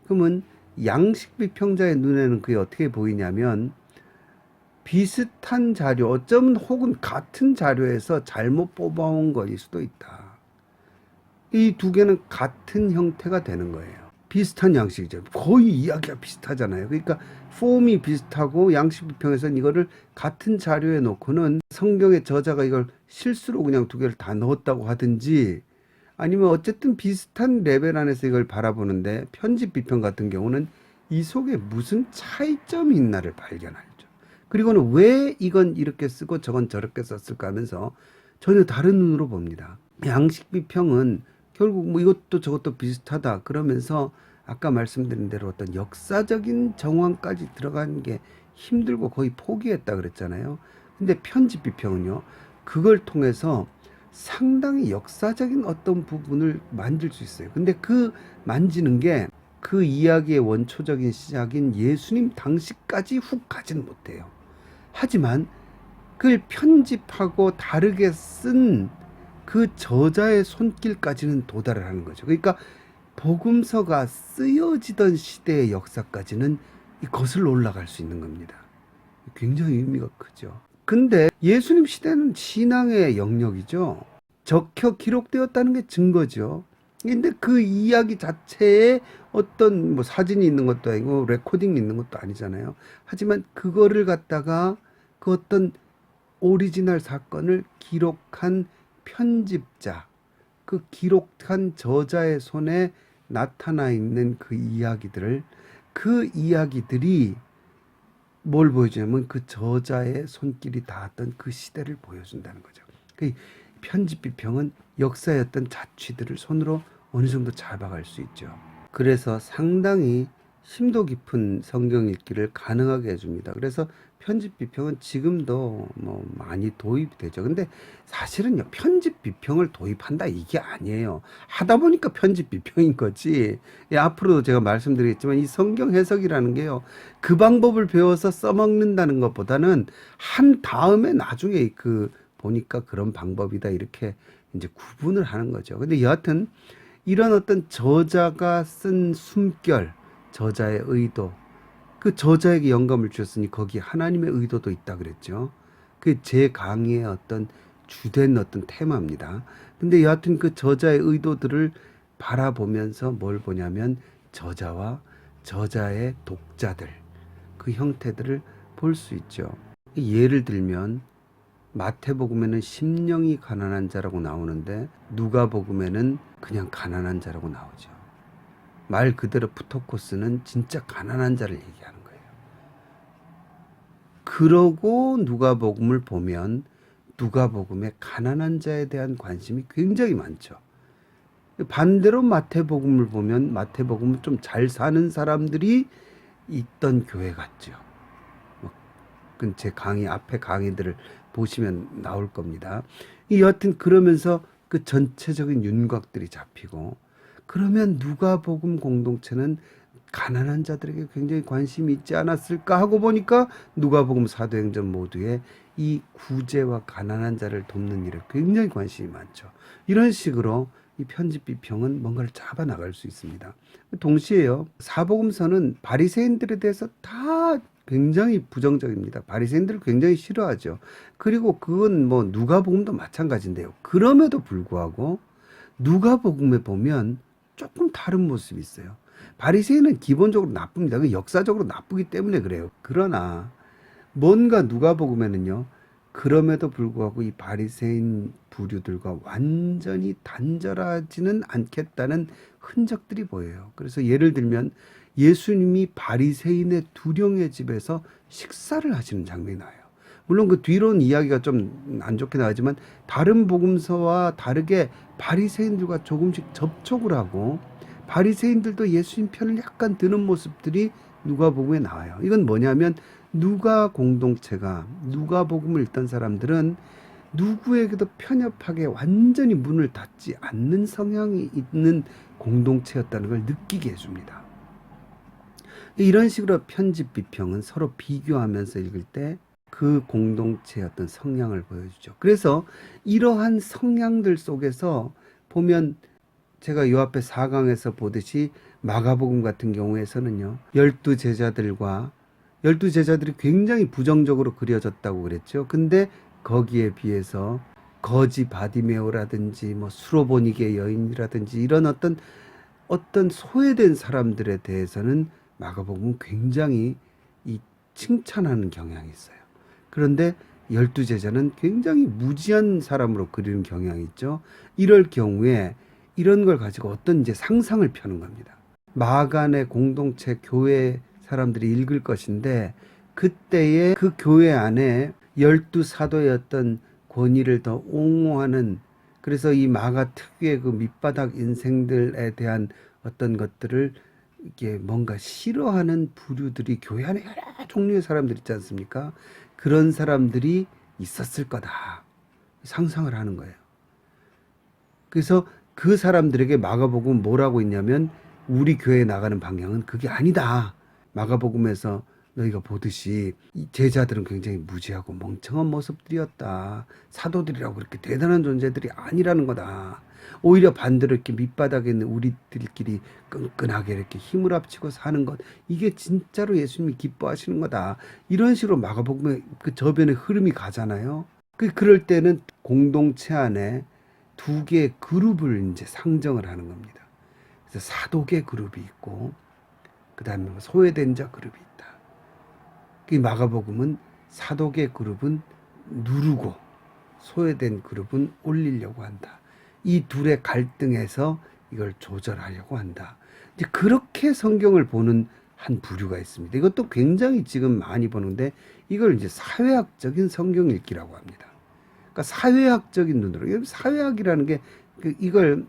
그러면 양식 비평자의 눈에는 그게 어떻게 보이냐면 비슷한 자료, 어쩌면 혹은 같은 자료에서 잘못 뽑아온 거일 수도 있다. 이 두 개는 같은 형태가 되는 거예요. 비슷한 양식이죠. 거의 이야기가 비슷하잖아요. 그러니까 폼이 비슷하고 양식 비평에서는 이거를 같은 자료에 놓고는 성경의 저자가 이걸 실수로 그냥 두 개를 다 넣었다고 하든지, 아니면 어쨌든 비슷한 레벨 안에서 이걸 바라보는데 편집 비평 같은 경우는 이 속에 무슨 차이점이 있나를 발견하죠. 그리고는 왜 이건 이렇게 쓰고 저건 저렇게 썼을까 하면서 전혀 다른 눈으로 봅니다. 양식 비평은 결국 뭐 이것도 저것도 비슷하다 그러면서 아까 말씀드린 대로 어떤 역사적인 정황까지 들어가는 게 힘들고 거의 포기했다 그랬잖아요. 근데 편집 비평은요, 그걸 통해서 상당히 역사적인 어떤 부분을 만질 수 있어요. 근데 그 만지는 게 그 이야기의 원초적인 시작인 예수님 당시까지 훅 가지는 못해요. 하지만 그걸 편집하고 다르게 쓴 그 저자의 손길까지는 도달을 하는 거죠. 그러니까 복음서가 쓰여지던 시대의 역사까지는 거슬러 올라갈 수 있는 겁니다. 굉장히 의미가 크죠. 근데 예수님 시대는 신앙의 영역이죠. 적혀 기록되었다는 게 증거죠. 근데 그 이야기 자체에 어떤 뭐 사진이 있는 것도 아니고 레코딩이 있는 것도 아니잖아요. 하지만 그거를 갖다가 그 어떤 오리지널 사건을 기록한 편집자, 그 기록한 저자의 손에 나타나 있는 그 이야기들을, 그 이야기들이 뭘 보여주냐면 그 저자의 손길이 닿았던 그 시대를 보여준다는 거죠. 그 편집 비평은 역사의 어떤 자취들을 손으로 어느 정도 잡아갈 수 있죠. 그래서 상당히 심도 깊은 성경 읽기를 가능하게 해줍니다. 그래서 편집 비평은 지금도 뭐 많이 도입이 되죠. 근데 사실은요, 편집 비평을 도입한다 이게 아니에요. 하다 보니까 편집 비평인 거지. 예, 앞으로도 제가 말씀드리겠지만 이 성경 해석이라는 게요, 그 방법을 배워서 써먹는다는 것보다는 한 다음에 나중에 그 보니까 그런 방법이다 이렇게 이제 구분을 하는 거죠. 근데 여하튼 이런 어떤 저자가 쓴 숨결, 저자의 의도, 그 저자에게 영감을 주셨으니 거기에 하나님의 의도도 있다 그랬죠. 그 제 강의의 어떤 주된 어떤 테마입니다. 근데 여하튼 그 저자의 의도들을 바라보면서 뭘 보냐면 저자와 저자의 독자들, 그 형태들을 볼 수 있죠. 예를 들면 마태복음에는 심령이 가난한 자라고 나오는데 누가복음에는 그냥 가난한 자라고 나오죠. 말 그대로 푸토코스는 진짜 가난한 자를 얘기하는 거예요. 그러고 누가복음을 보면 누가복음에 가난한 자에 대한 관심이 굉장히 많죠. 반대로 마태복음을 보면 마태복음은 좀 잘 사는 사람들이 있던 교회 같죠. 제 강의 앞에 강의들을 보시면 나올 겁니다. 여하튼 그러면서 그 전체적인 윤곽들이 잡히고, 그러면 누가복음 공동체는 가난한 자들에게 굉장히 관심이 있지 않았을까 하고 보니까 누가복음 사도행전 모두에 이 구제와 가난한 자를 돕는 일에 굉장히 관심이 많죠. 이런 식으로 이 편집 비평은 뭔가를 잡아 나갈 수 있습니다. 동시에요, 사복음서는 바리새인들에 대해서 다 굉장히 부정적입니다. 바리새인들을 굉장히 싫어하죠. 그리고 그건 뭐 누가복음도 마찬가지인데요. 그럼에도 불구하고 누가복음에 보면 조금 다른 모습이 있어요. 바리새인은 기본적으로 나쁩니다. 그 역사적으로 나쁘기 때문에 그래요. 그러나 뭔가 누가복음에는요, 그럼에도 불구하고 이 바리새인 부류들과 완전히 단절하지는 않겠다는 흔적들이 보여요. 그래서 예를 들면 예수님이 바리새인의 두령의 집에서 식사를 하시는 장면이 나와요. 물론 그 뒤로는 이야기가 좀 안 좋게 나오지만 다른 복음서와 다르게 바리새인들과 조금씩 접촉을 하고 바리새인들도 예수님 편을 약간 드는 모습들이 누가복음에 나와요. 이건 뭐냐면 누가 공동체가, 누가복음을 읽던 사람들은 누구에게도 편협하게 완전히 문을 닫지 않는 성향이 있는 공동체였다는 걸 느끼게 해줍니다. 이런 식으로 편집 비평은 서로 비교하면서 읽을 때 그 공동체의 어떤 성향을 보여주죠. 그래서 이러한 성향들 속에서 보면 제가 요 앞에 4강에서 보듯이 마가복음 같은 경우에서는요, 12제자들과 12제자들이 굉장히 부정적으로 그려졌다고 그랬죠. 근데 거기에 비해서 거지 바디메오라든지 뭐 수로보니게 여인이라든지 이런 어떤 소외된 사람들에 대해서는 마가복음은 굉장히 이 칭찬하는 경향이 있어요. 그런데 12제자는 굉장히 무지한 사람으로 그리는 경향이 있죠. 이럴 경우에 이런 걸 가지고 어떤 이제 상상을 펴는 겁니다. 마간의 공동체 교회 사람들이 읽을 것인데 그때의 그 교회 안에 12사도의 어떤 권위를 더 옹호하는, 그래서 이 마가 특유의 그 밑바닥 인생들에 대한 어떤 것들을 이게 뭔가 싫어하는 부류들이 교회 안에 여러 종류의 사람들 있지 않습니까? 그런 사람들이 있었을 거다 상상을 하는 거예요. 그래서 그 사람들에게 마가복음 뭐라고 있냐면 우리 교회에 나가는 방향은 그게 아니다. 마가복음에서 너희가 보듯이 이 제자들은 굉장히 무지하고 멍청한 모습들이었다. 사도들이라고 그렇게 대단한 존재들이 아니라는 거다. 오히려 반대로 이렇게 밑바닥에 있는 우리들끼리 끈끈하게 이렇게 힘을 합치고 사는 것, 이게 진짜로 예수님이 기뻐하시는 거다. 이런 식으로 마가복음의 그 저변의 흐름이 가잖아요. 그럴 때는 공동체 안에 두 개의 그룹을 이제 상정을 하는 겁니다. 그래서 사도계 그룹이 있고, 그 다음에 소외된 자 그룹이 있다. 그 마가복음은 사도계 그룹은 누르고 소외된 그룹은 올리려고 한다. 이 둘의 갈등에서 이걸 조절하려고 한다. 이제 그렇게 성경을 보는 한 부류가 있습니다. 이것도 굉장히 지금 많이 보는데 이걸 이제 사회학적인 성경 읽기라고 합니다. 그러니까 사회학적인 눈으로, 사회학이라는 게 이걸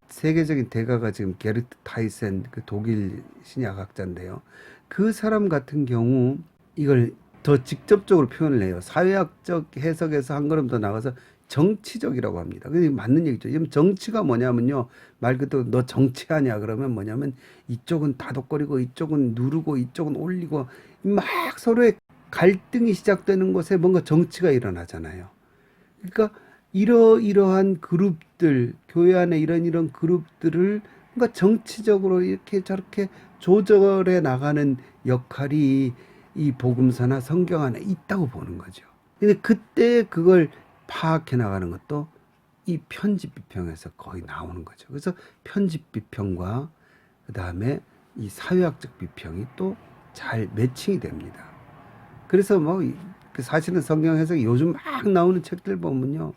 세계적인 대가가 지금 게르트 타이센, 그 독일 신약학자인데요. 그 사람 같은 경우 이걸 더 직접적으로 표현을 해요. 사회학적 해석에서 한 걸음 더 나가서 정치적이라고 합니다. 근데 맞는 얘기죠. 지금 정치가 뭐냐면요. 말 그대로 너 정치하냐 그러면 뭐냐면 이쪽은 다독거리고 이쪽은 누르고 이쪽은 올리고 막 서로의 갈등이 시작되는 곳에 뭔가 정치가 일어나잖아요. 그러니까 이러이러한 그룹들, 교회 안에 이런 그룹들을 뭔가 정치적으로 이렇게 저렇게 조절해 나가는 역할이 이 복음서나 성경 안에 있다고 보는 거죠. 근데 그때 그걸 파악해 나가는 것도 이 편집 비평에서 거의 나오는 거죠. 그래서 편집 비평과 그 다음에 이 사회학적 비평이 또 잘 매칭이 됩니다. 그래서 뭐 사실은 성경 해석이 요즘 막 나오는 책들 보면요.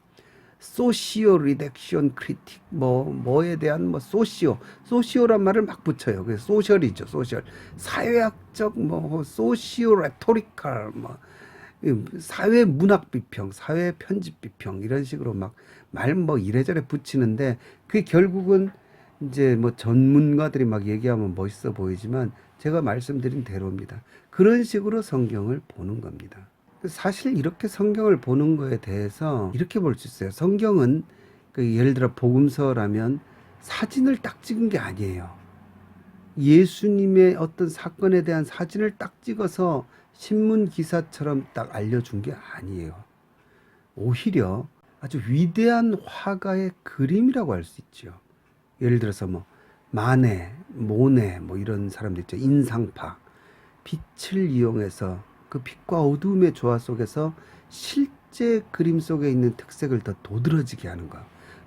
소시오 리덕션 크리틱 뭐에 대한 뭐 소시오란 말을 막 붙여요. 그래서 소셜이죠. 소셜. 사회학적 뭐 소시오 레토리컬 뭐 사회 문학 비평, 사회 편집 비평 이런 식으로 막 말 뭐 이래저래 붙이는데 그게 결국은 이제 뭐 전문가들이 막 얘기하면 멋있어 보이지만 제가 말씀드린 대로입니다. 그런 식으로 성경을 보는 겁니다. 사실 이렇게 성경을 보는 거에 대해서 이렇게 볼 수 있어요. 성경은 그 예를 들어 복음서라면 사진을 딱 찍은 게 아니에요. 예수님의 어떤 사건에 대한 사진을 딱 찍어서 신문 기사처럼 딱 알려준 게 아니에요. 오히려 아주 위대한 화가의 그림이라고 할 수 있죠. 예를 들어서 뭐 마네, 모네 뭐 이런 사람들 있죠. 인상파. 빛을 이용해서 그 빛과 어두움의 조화 속에서 실제 그림 속에 있는 특색을 더 도드라지게 하는 거.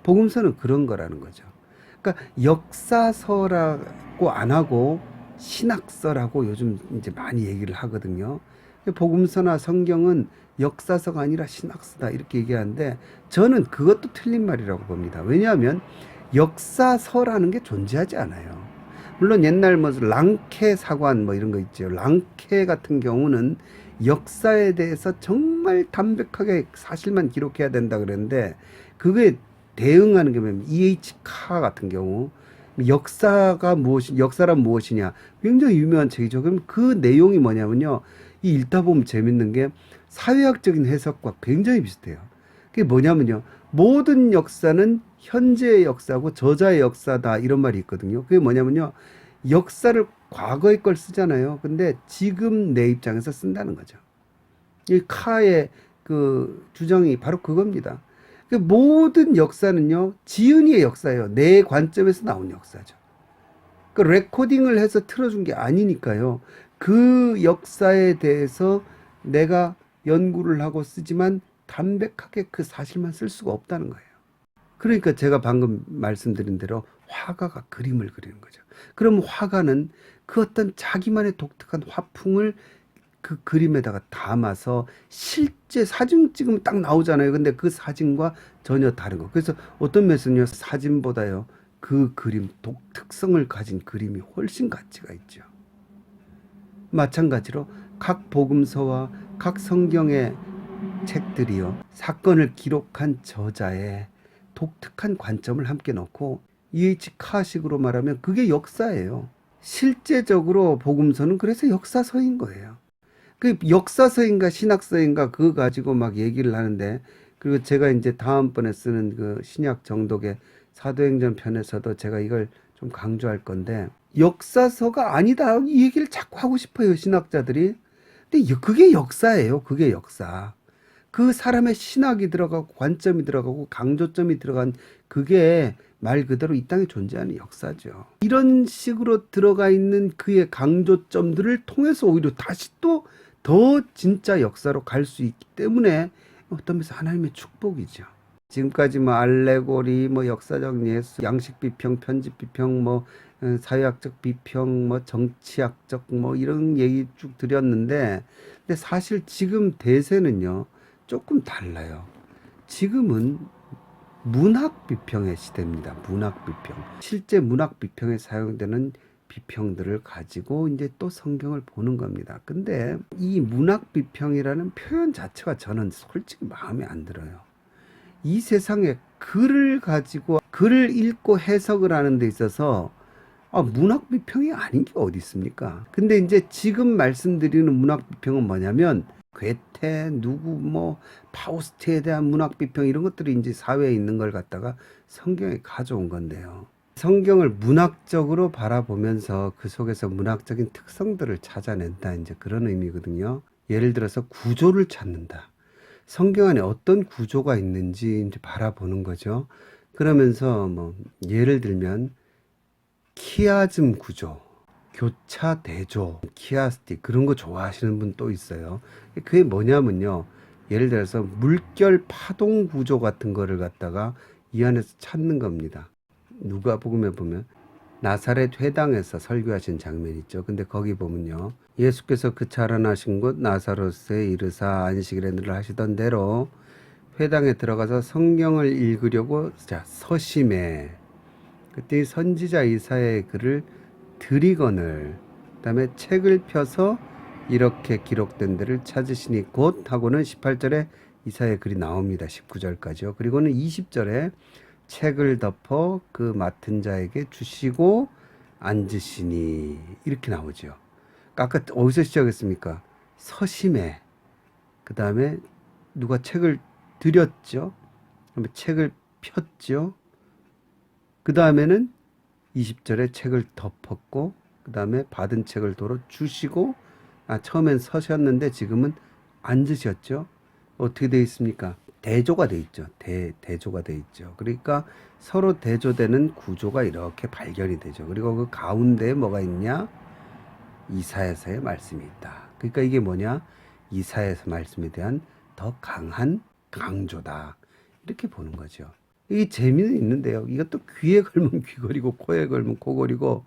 복음서는 그런 거라는 거죠. 그러니까 역사서라고 안 하고 신학서라고 요즘 이제 많이 얘기를 하거든요. 복음서나 성경은 역사서가 아니라 신학서다 이렇게 얘기하는데 저는 그것도 틀린 말이라고 봅니다. 왜냐하면 역사서라는 게 존재하지 않아요. 물론 옛날 뭐 랑케 사관 뭐 이런 거 있죠. 랑케 같은 경우는 역사에 대해서 정말 담백하게 사실만 기록해야 된다 그랬는데 그게 대응하는 게 뭐냐면 E.H. 카 같은 경우 역사란 무엇이냐 굉장히 유명한 책이죠. 그럼 그 내용이 뭐냐면요. 이 읽다 보면 재밌는 게 사회학적인 해석과 굉장히 비슷해요. 그게 뭐냐면요. 모든 역사는 현재의 역사고 저자의 역사다 이런 말이 있거든요. 그게 뭐냐면요. 역사를 과거의 걸 쓰잖아요. 근데 지금 내 입장에서 쓴다는 거죠. 이 카의 그 주장이 바로 그겁니다. 그 모든 역사는요. 지은이의 역사예요. 내 관점에서 나온 역사죠. 그 레코딩을 해서 틀어준 게 아니니까요. 그 역사에 대해서 내가 연구를 하고 쓰지만 담백하게 그 사실만 쓸 수가 없다는 거예요. 그러니까 제가 방금 말씀드린 대로 화가가 그림을 그리는 거죠. 그럼 화가는 그 어떤 자기만의 독특한 화풍을 그 그림에다가 담아서 실제 사진 찍으면 딱 나오잖아요. 근데 그 사진과 전혀 다른 거. 그래서 어떤 면에서는요, 사진보다요, 그 그림, 독특성을 가진 그림이 훨씬 가치가 있죠. 마찬가지로 각 복음서와 각 성경의 책들이요, 사건을 기록한 저자의 독특한 관점을 함께 넣고 E.H. 카식으로 말하면 그게 역사예요. 실제적으로 복음서는 그래서 역사서인 거예요. 그 역사서인가 신학서인가 그거 가지고 막 얘기를 하는데 그리고 제가 이제 다음번에 쓰는 그 신약 정독의 사도행전 편에서도 제가 이걸 좀 강조할 건데 역사서가 아니다 이 얘기를 자꾸 하고 싶어요 신학자들이. 근데 그게 역사예요. 그게 역사. 그 사람의 신학이 들어가고 관점이 들어가고 강조점이 들어간 그게 말 그대로 이 땅에 존재하는 역사죠. 이런 식으로 들어가 있는 그의 강조점들을 통해서 오히려 다시 또 더 진짜 역사로 갈 수 있기 때문에 어떤 면에서 하나님의 축복이죠. 지금까지 뭐 알레고리, 뭐 역사적 예수, 양식 비평, 편집 비평, 뭐 사회학적 비평, 뭐 정치학적 뭐 이런 얘기 쭉 드렸는데, 근데 사실 지금 대세는요 조금 달라요. 지금은 문학 비평의 시대입니다. 문학 비평. 실제 문학 비평에 사용되는 비평들을 가지고 이제 또 성경을 보는 겁니다. 근데 이 문학 비평이라는 표현 자체가 저는 솔직히 마음에 안 들어요. 이 세상에 글을 가지고 글을 읽고 해석을 하는 데 있어서 문학 비평이 아닌 게 어디 있습니까? 근데 이제 지금 말씀드리는 문학 비평은 뭐냐면 괴테, 파우스트에 대한 문학 비평 이런 것들이 이제 사회에 있는 걸 갖다가 성경에 가져온 건데요. 성경을 문학적으로 바라보면서 그 속에서 문학적인 특성들을 찾아낸다. 이제 그런 의미거든요. 예를 들어서 구조를 찾는다. 성경 안에 어떤 구조가 있는지 이제 바라보는 거죠. 그러면서 예를 들면 키아즘 구조, 교차 대조, 키아스틱 그런 거 좋아하시는 분 또 있어요. 그게 뭐냐면요. 예를 들어서 물결 파동 구조 같은 거를 갖다가 이 안에서 찾는 겁니다. 누가복음에 보면 나사렛 회당에서 설교하신 장면 있죠. 근데 거기 보면요. 예수께서 그 자라나신 곳 나사롯에 이르사 안식일에 하시던 대로 회당에 들어가서 성경을 읽으려고 서심해. 그때 선지자 이사야의 글을 들이거늘 그다음에 책을 펴서 이렇게 기록된 데를 찾으시니 곧 하고는 18절에 이사야의 글이 나옵니다. 19절까지요. 그리고는 20절에 책을 덮어 그 맡은 자에게 주시고 앉으시니 이렇게 나오죠. 아까 어디서 시작했습니까? 서심해. 그 다음에 누가 책을 드렸죠. 그다음에 책을 폈죠. 그 다음에는 20절에 책을 덮었고 그 다음에 받은 책을 도로 주시고 처음엔 서셨는데 지금은 앉으셨죠. 어떻게 되어 있습니까? 대조가 되어 있죠. 대조가 되어 있죠. 그러니까 서로 대조되는 구조가 이렇게 발견이 되죠. 그리고 그 가운데에 뭐가 있냐? 이사야서의 말씀이 있다. 그러니까 이게 뭐냐? 이사야서 말씀에 대한 더 강한 강조다. 이렇게 보는 거죠. 이 재미는 있는데요. 이것도 귀에 걸면 귀걸이고 코에 걸면 코걸이고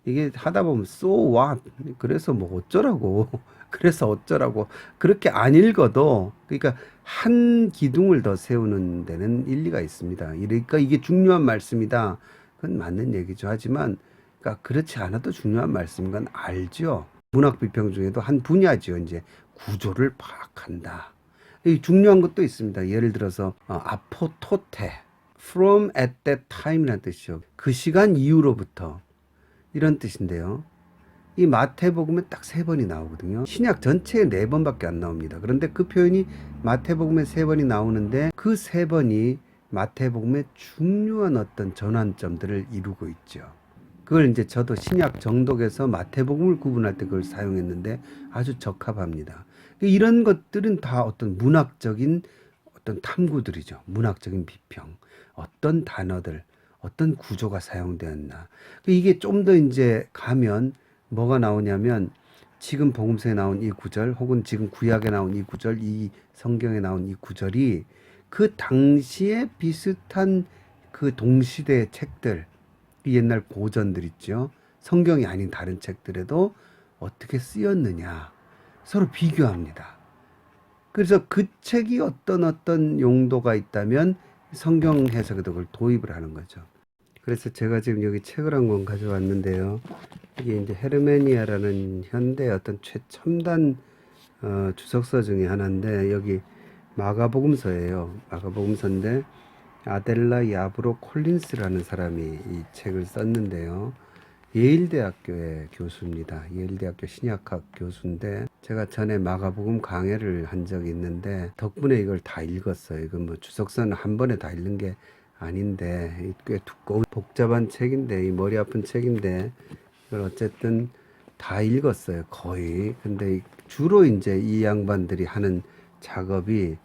이게 하다 보면 so what? 그래서 뭐 어쩌라고. 그래서 어쩌라고. 그렇게 안 읽어도 그러니까 한 기둥을 더 세우는 데는 일리가 있습니다. 그러니까 이게 중요한 말씀이다. 그건 맞는 얘기죠. 하지만 그러니까 그렇지 않아도 중요한 말씀인 건 알죠. 문학 비평 중에도 한 분야죠. 이제 구조를 파악한다. 이 중요한 것도 있습니다. 예를 들어서 아포토테 from at that time이라는 뜻이죠. 그 시간 이후로부터 이런 뜻인데요. 이 마태복음에 딱 3번이 나오거든요. 신약 전체에 4번밖에 안 나옵니다. 그런데 그 표현이 마태복음에 3번이 나오는데 그 3번이 마태복음의 중요한 어떤 전환점들을 이루고 있죠. 그걸 이제 저도 신약 정독에서 마태복음을 구분할 때 그걸 사용했는데 아주 적합합니다. 이런 것들은 다 어떤 문학적인 어떤 탐구들이죠. 문학적인 비평. 어떤 단어들, 어떤 구조가 사용되었나. 이게 좀 더 이제 가면 뭐가 나오냐면 지금 복음서에 나온 이 구절 혹은 지금 구약에 나온 이 구절, 이 성경에 나온 이 구절이 그 당시에 비슷한 그 동시대 책들, 옛날 고전들 있죠. 성경이 아닌 다른 책들에도 어떻게 쓰였느냐 서로 비교합니다. 그래서 그 책이 어떤 용도가 있다면 성경 해석에도 그걸 도입을 하는 거죠. 그래서 제가 지금 여기 책을 한 권 가져왔는데요. 이게 이제 헤르메니아라는 현대 어떤 최첨단 주석서 중에 하나인데 여기 마가복음서예요. 마가복음서인데 아델라 야브로 콜린스라는 사람이 이 책을 썼는데요. 예일대학교의 교수입니다. 예일대학교 신약학 교수인데 제가 전에 마가복음 강해를 한 적이 있는데 덕분에 이걸 다 읽었어요. 이건 뭐 주석서는 한 번에 다 읽는 게 아닌데 꽤 두꺼운 복잡한 책인데 이 머리 아픈 책인데 이걸 어쨌든 다 읽었어요. 거의. 근데 주로 이제 이 양반들이 하는 작업이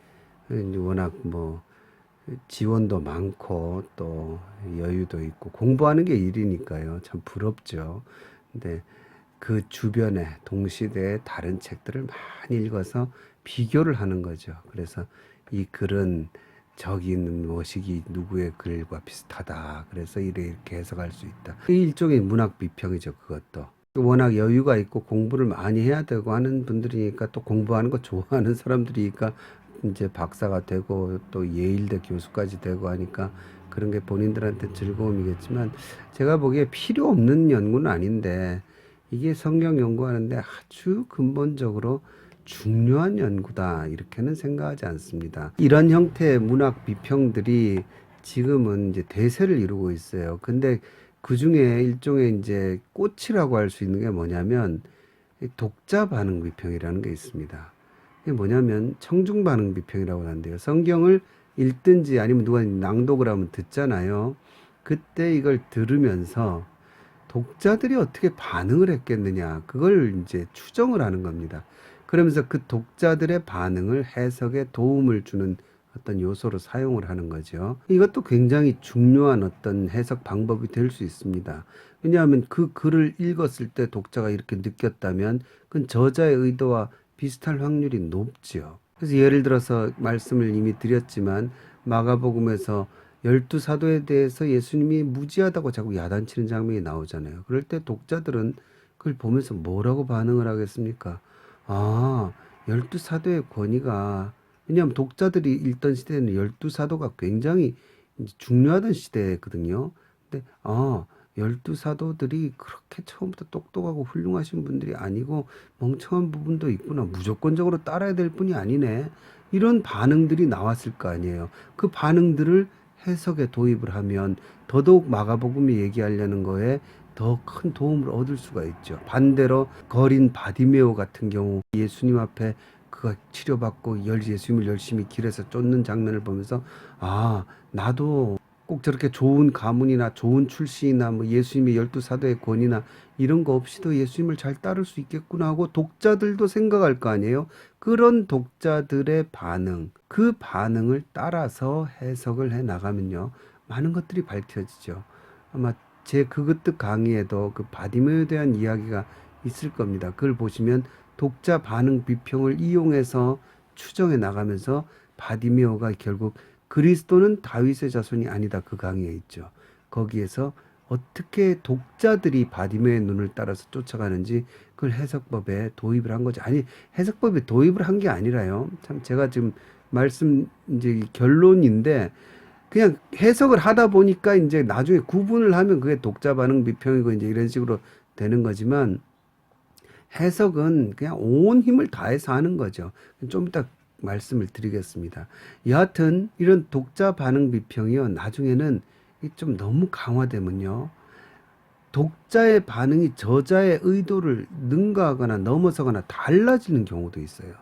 워낙 뭐 지원도 많고 또 여유도 있고 공부하는 게 일이니까요. 참 부럽죠. 근데 그 주변에 동시대의 다른 책들을 많이 읽어서 비교를 하는 거죠. 그래서 이 글은 저기 있는 뭐식이 누구의 글과 비슷하다. 그래서 이렇게 해석할 수 있다. 일종의 문학 비평이죠. 그것도. 워낙 여유가 있고 공부를 많이 해야 되고 하는 분들이니까 또 공부하는 거 좋아하는 사람들이니까 이제 박사가 되고 또 예일대 교수까지 되고 하니까 그런 게 본인들한테 즐거움이겠지만 제가 보기에 필요 없는 연구는 아닌데 이게 성경 연구하는데 아주 근본적으로 중요한 연구다 이렇게는 생각하지 않습니다. 이런 형태의 문학 비평들이 지금은 이제 대세를 이루고 있어요. 근데 그 중에 일종의 이제 꽃이라고 할 수 있는 게 뭐냐면 이 독자 반응 비평이라는 게 있습니다. 이게 뭐냐면 청중 반응 비평이라고 하는데요. 성경을 읽든지 아니면 누가 낭독을 하면 듣잖아요. 그때 이걸 들으면서 독자들이 어떻게 반응을 했겠느냐, 그걸 이제 추정을 하는 겁니다. 그러면서 그 독자들의 반응을 해석에 도움을 주는 어떤 요소로 사용을 하는 거죠. 이것도 굉장히 중요한 어떤 해석 방법이 될 수 있습니다. 왜냐하면 그 글을 읽었을 때 독자가 이렇게 느꼈다면 그건 저자의 의도와 비슷할 확률이 높지요. 그래서 예를 들어서 말씀을 이미 드렸지만 마가복음에서 열두 사도에 대해서 예수님이 무지하다고 자꾸 야단치는 장면이 나오잖아요. 그럴 때 독자들은 그걸 보면서 뭐라고 반응을 하겠습니까? 아, 열두 사도의 권위가, 왜냐하면 독자들이 읽던 시대에는 열두 사도가 굉장히 이제 중요하던 시대거든요. 근데 열두 사도들이 그렇게 처음부터 똑똑하고 훌륭하신 분들이 아니고 멍청한 부분도 있구나. 무조건적으로 따라야 될 뿐이 아니네. 이런 반응들이 나왔을 거 아니에요. 그 반응들을 해석에 도입을 하면 더더욱 마가복음이 얘기하려는 거에 더 큰 도움을 얻을 수가 있죠. 반대로 거린 바디메오 같은 경우 예수님 앞에 그가 치료받고 예수님을 열심히 길에서 쫓는 장면을 보면서 나도 꼭 저렇게 좋은 가문이나 좋은 출신이나 뭐 예수님의 열두 사도의 권위나 이런 거 없이도 예수님을 잘 따를 수 있겠구나 하고 독자들도 생각할 거 아니에요. 그런 독자들의 반응, 그 반응을 따라서 해석을 해 나가면요, 많은 것들이 밝혀지죠. 아마 제 그것도 강의에도 그 바디메오에 대한 이야기가 있을 겁니다. 그걸 보시면 독자 반응 비평을 이용해서 추정해 나가면서 바디메오가 결국 그리스도는 다윗의 자손이 아니다, 그 강의에 있죠. 거기에서 어떻게 독자들이 바디메오의 눈을 따라서 쫓아가는지 그걸 해석법에 도입을 한 거죠. 아니, 해석법에 도입을 한 게 아니라요. 참 제가 지금 말씀 이제 결론인데 그냥 해석을 하다 보니까 이제 나중에 구분을 하면 그게 독자 반응 비평이고 이제 이런 식으로 되는 거지만, 해석은 그냥 온 힘을 다해서 하는 거죠. 좀 이따 말씀을 드리겠습니다. 여하튼 이런 독자 반응 비평이요, 나중에는 좀 너무 강화되면요, 독자의 반응이 저자의 의도를 능가하거나 넘어서거나 달라지는 경우도 있어요.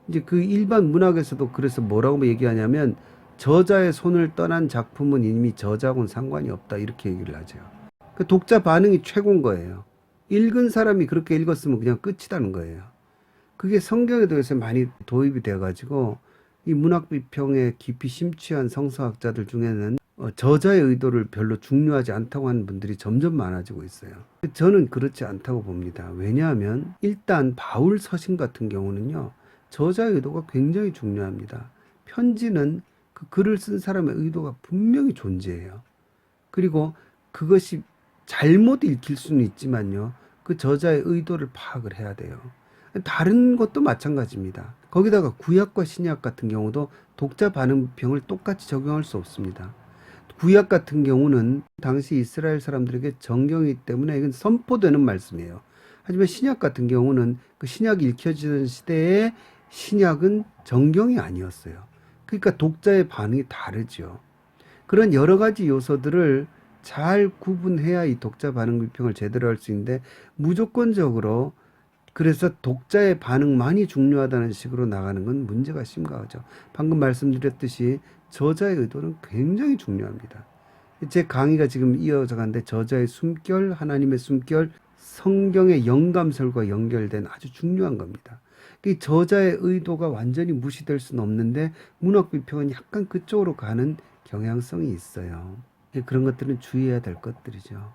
이제 그 일반 문학에서도 그래서 뭐라고 얘기하냐면 저자의 손을 떠난 작품은 이미 저자하고는 상관이 없다, 이렇게 얘기를 하죠. 그 독자 반응이 최고인 거예요. 읽은 사람이 그렇게 읽었으면 그냥 끝이라는 거예요. 그게 성경에도 요새 많이 도입이 돼가지고 이 문학 비평에 깊이 심취한 성서학자들 중에는 저자의 의도를 별로 중요하지 않다고 하는 분들이 점점 많아지고 있어요. 저는 그렇지 않다고 봅니다. 왜냐하면 일단 바울 서신 같은 경우는요, 저자의 의도가 굉장히 중요합니다. 편지는 그 글을 쓴 사람의 의도가 분명히 존재해요. 그리고 그것이 잘못 읽힐 수는 있지만요, 그 저자의 의도를 파악을 해야 돼요. 다른 것도 마찬가지입니다. 거기다가 구약과 신약 같은 경우도 독자 반응평을 똑같이 적용할 수 없습니다. 구약 같은 경우는 당시 이스라엘 사람들에게 정경이기 때문에 이건 선포되는 말씀이에요. 하지만 신약 같은 경우는 그 신약이 읽혀지던 시대에 신약은 정경이 아니었어요. 그러니까 독자의 반응이 다르죠. 그런 여러 가지 요소들을 잘 구분해야 이 독자 반응 비평을 제대로 할 수 있는데, 무조건적으로 그래서 독자의 반응만이 중요하다는 식으로 나가는 건 문제가 심각하죠. 방금 말씀드렸듯이 저자의 의도는 굉장히 중요합니다. 제 강의가 지금 이어져 가는데 저자의 숨결, 하나님의 숨결, 성경의 영감설과 연결된 아주 중요한 겁니다. 이 저자의 의도가 완전히 무시될 수는 없는데 문학 비평은 약간 그쪽으로 가는 경향성이 있어요. 그런 것들은 주의해야 될 것들이죠.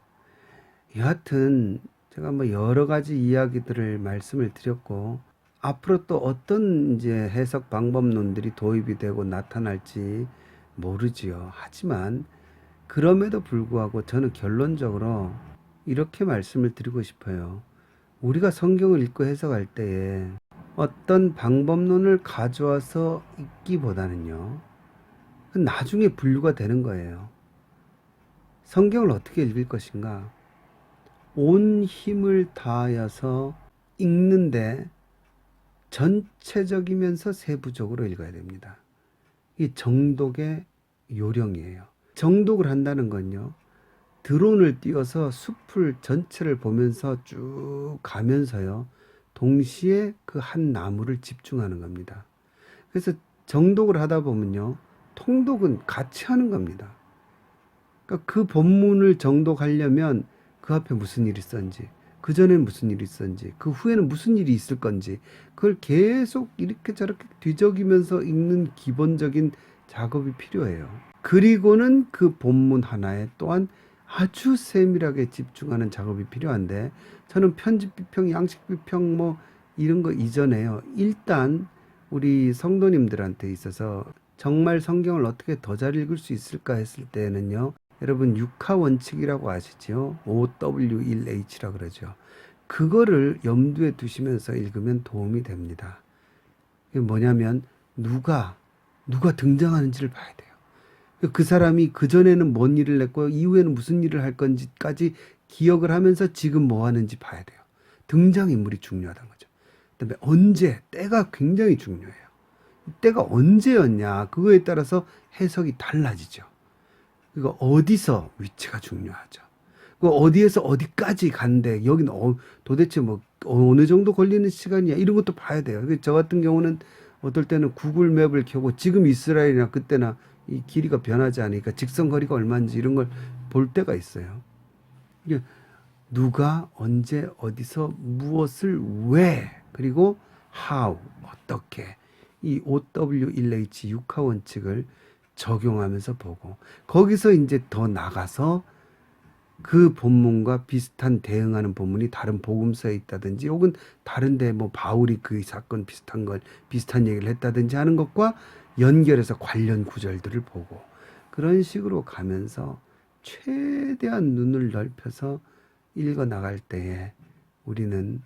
여하튼 제가 뭐 여러 가지 이야기들을 말씀을 드렸고, 앞으로 또 어떤 이제 해석 방법론들이 도입이 되고 나타날지 모르지요. 하지만 그럼에도 불구하고 저는 결론적으로 이렇게 말씀을 드리고 싶어요. 우리가 성경을 읽고 해석할 때에 어떤 방법론을 가져와서 읽기보다는요, 나중에 분류가 되는 거예요. 성경을 어떻게 읽을 것인가? 온 힘을 다하여서 읽는데 전체적이면서 세부적으로 읽어야 됩니다. 이 정독의 요령이에요. 정독을 한다는 건요. 드론을 띄워서 숲을 전체를 보면서 쭉 가면서요. 동시에 그 한 나무를 집중하는 겁니다. 그래서 정독을 하다 보면요. 통독은 같이 하는 겁니다. 그러니까 그 본문을 정독하려면 그 앞에 무슨 일이 있었는지, 그 전엔 무슨 일이 있었는지, 그 후에는 무슨 일이 있을 건지, 그걸 계속 이렇게 저렇게 뒤적이면서 읽는 기본적인 작업이 필요해요. 그리고는 그 본문 하나에 또한 아주 세밀하게 집중하는 작업이 필요한데, 저는 편집 비평, 양식 비평 뭐 이런 거 이전에요. 일단 우리 성도님들한테 있어서 정말 성경을 어떻게 더 잘 읽을 수 있을까 했을 때는요. 여러분 육하 원칙이라고 아시죠? OW1H라 그러죠. 그거를 염두에 두시면서 읽으면 도움이 됩니다. 이게 뭐냐면 누가 등장하는지를 봐야 돼요. 그 사람이 그전에는 뭔 일을 했고 이후에는 무슨 일을 할 건지까지 기억을 하면서 지금 뭐 하는지 봐야 돼요. 등장인물이 중요하다는 거죠. 그다음에 언제, 때가 굉장히 중요해요. 때가 언제였냐 그거에 따라서 해석이 달라지죠. 그리고 어디서 위치가 중요하죠. 그 어디에서 어디까지 간대. 여기는 도대체 뭐 어느 정도 걸리는 시간이야. 이런 것도 봐야 돼요. 저 같은 경우는 어떨 때는 구글 맵을 켜고 지금 이스라엘이나 그때나 이 길이가 변하지 않으니까 직선 거리가 얼마인지 이런 걸 볼 때가 있어요. 이게 누가 언제 어디서 무엇을 왜 그리고 how 어떻게 이 OW1H 육하 원칙을 적용하면서 보고 거기서 이제 더 나가서 그 본문과 비슷한 대응하는 본문이 다른 복음서에 있다든지 혹은 다른데 뭐 바울이 그 사건 비슷한 얘기를 했다든지 하는 것과 연결해서 관련 구절들을 보고 그런 식으로 가면서 최대한 눈을 넓혀서 읽어 나갈 때에 우리는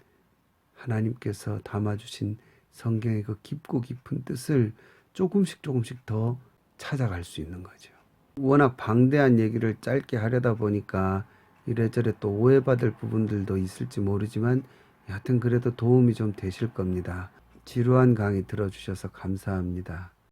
하나님께서 담아주신 성경의 그 깊고 깊은 뜻을 조금씩 더 찾아갈 수 있는 거죠. 워낙 방대한 얘기를 짧게 하려다 보니까 이래저래 또 오해받을 부분들도 있을지 모르지만 여하튼 그래도 도움이 좀 되실 겁니다. 지루한 강의 들어주셔서 감사합니다.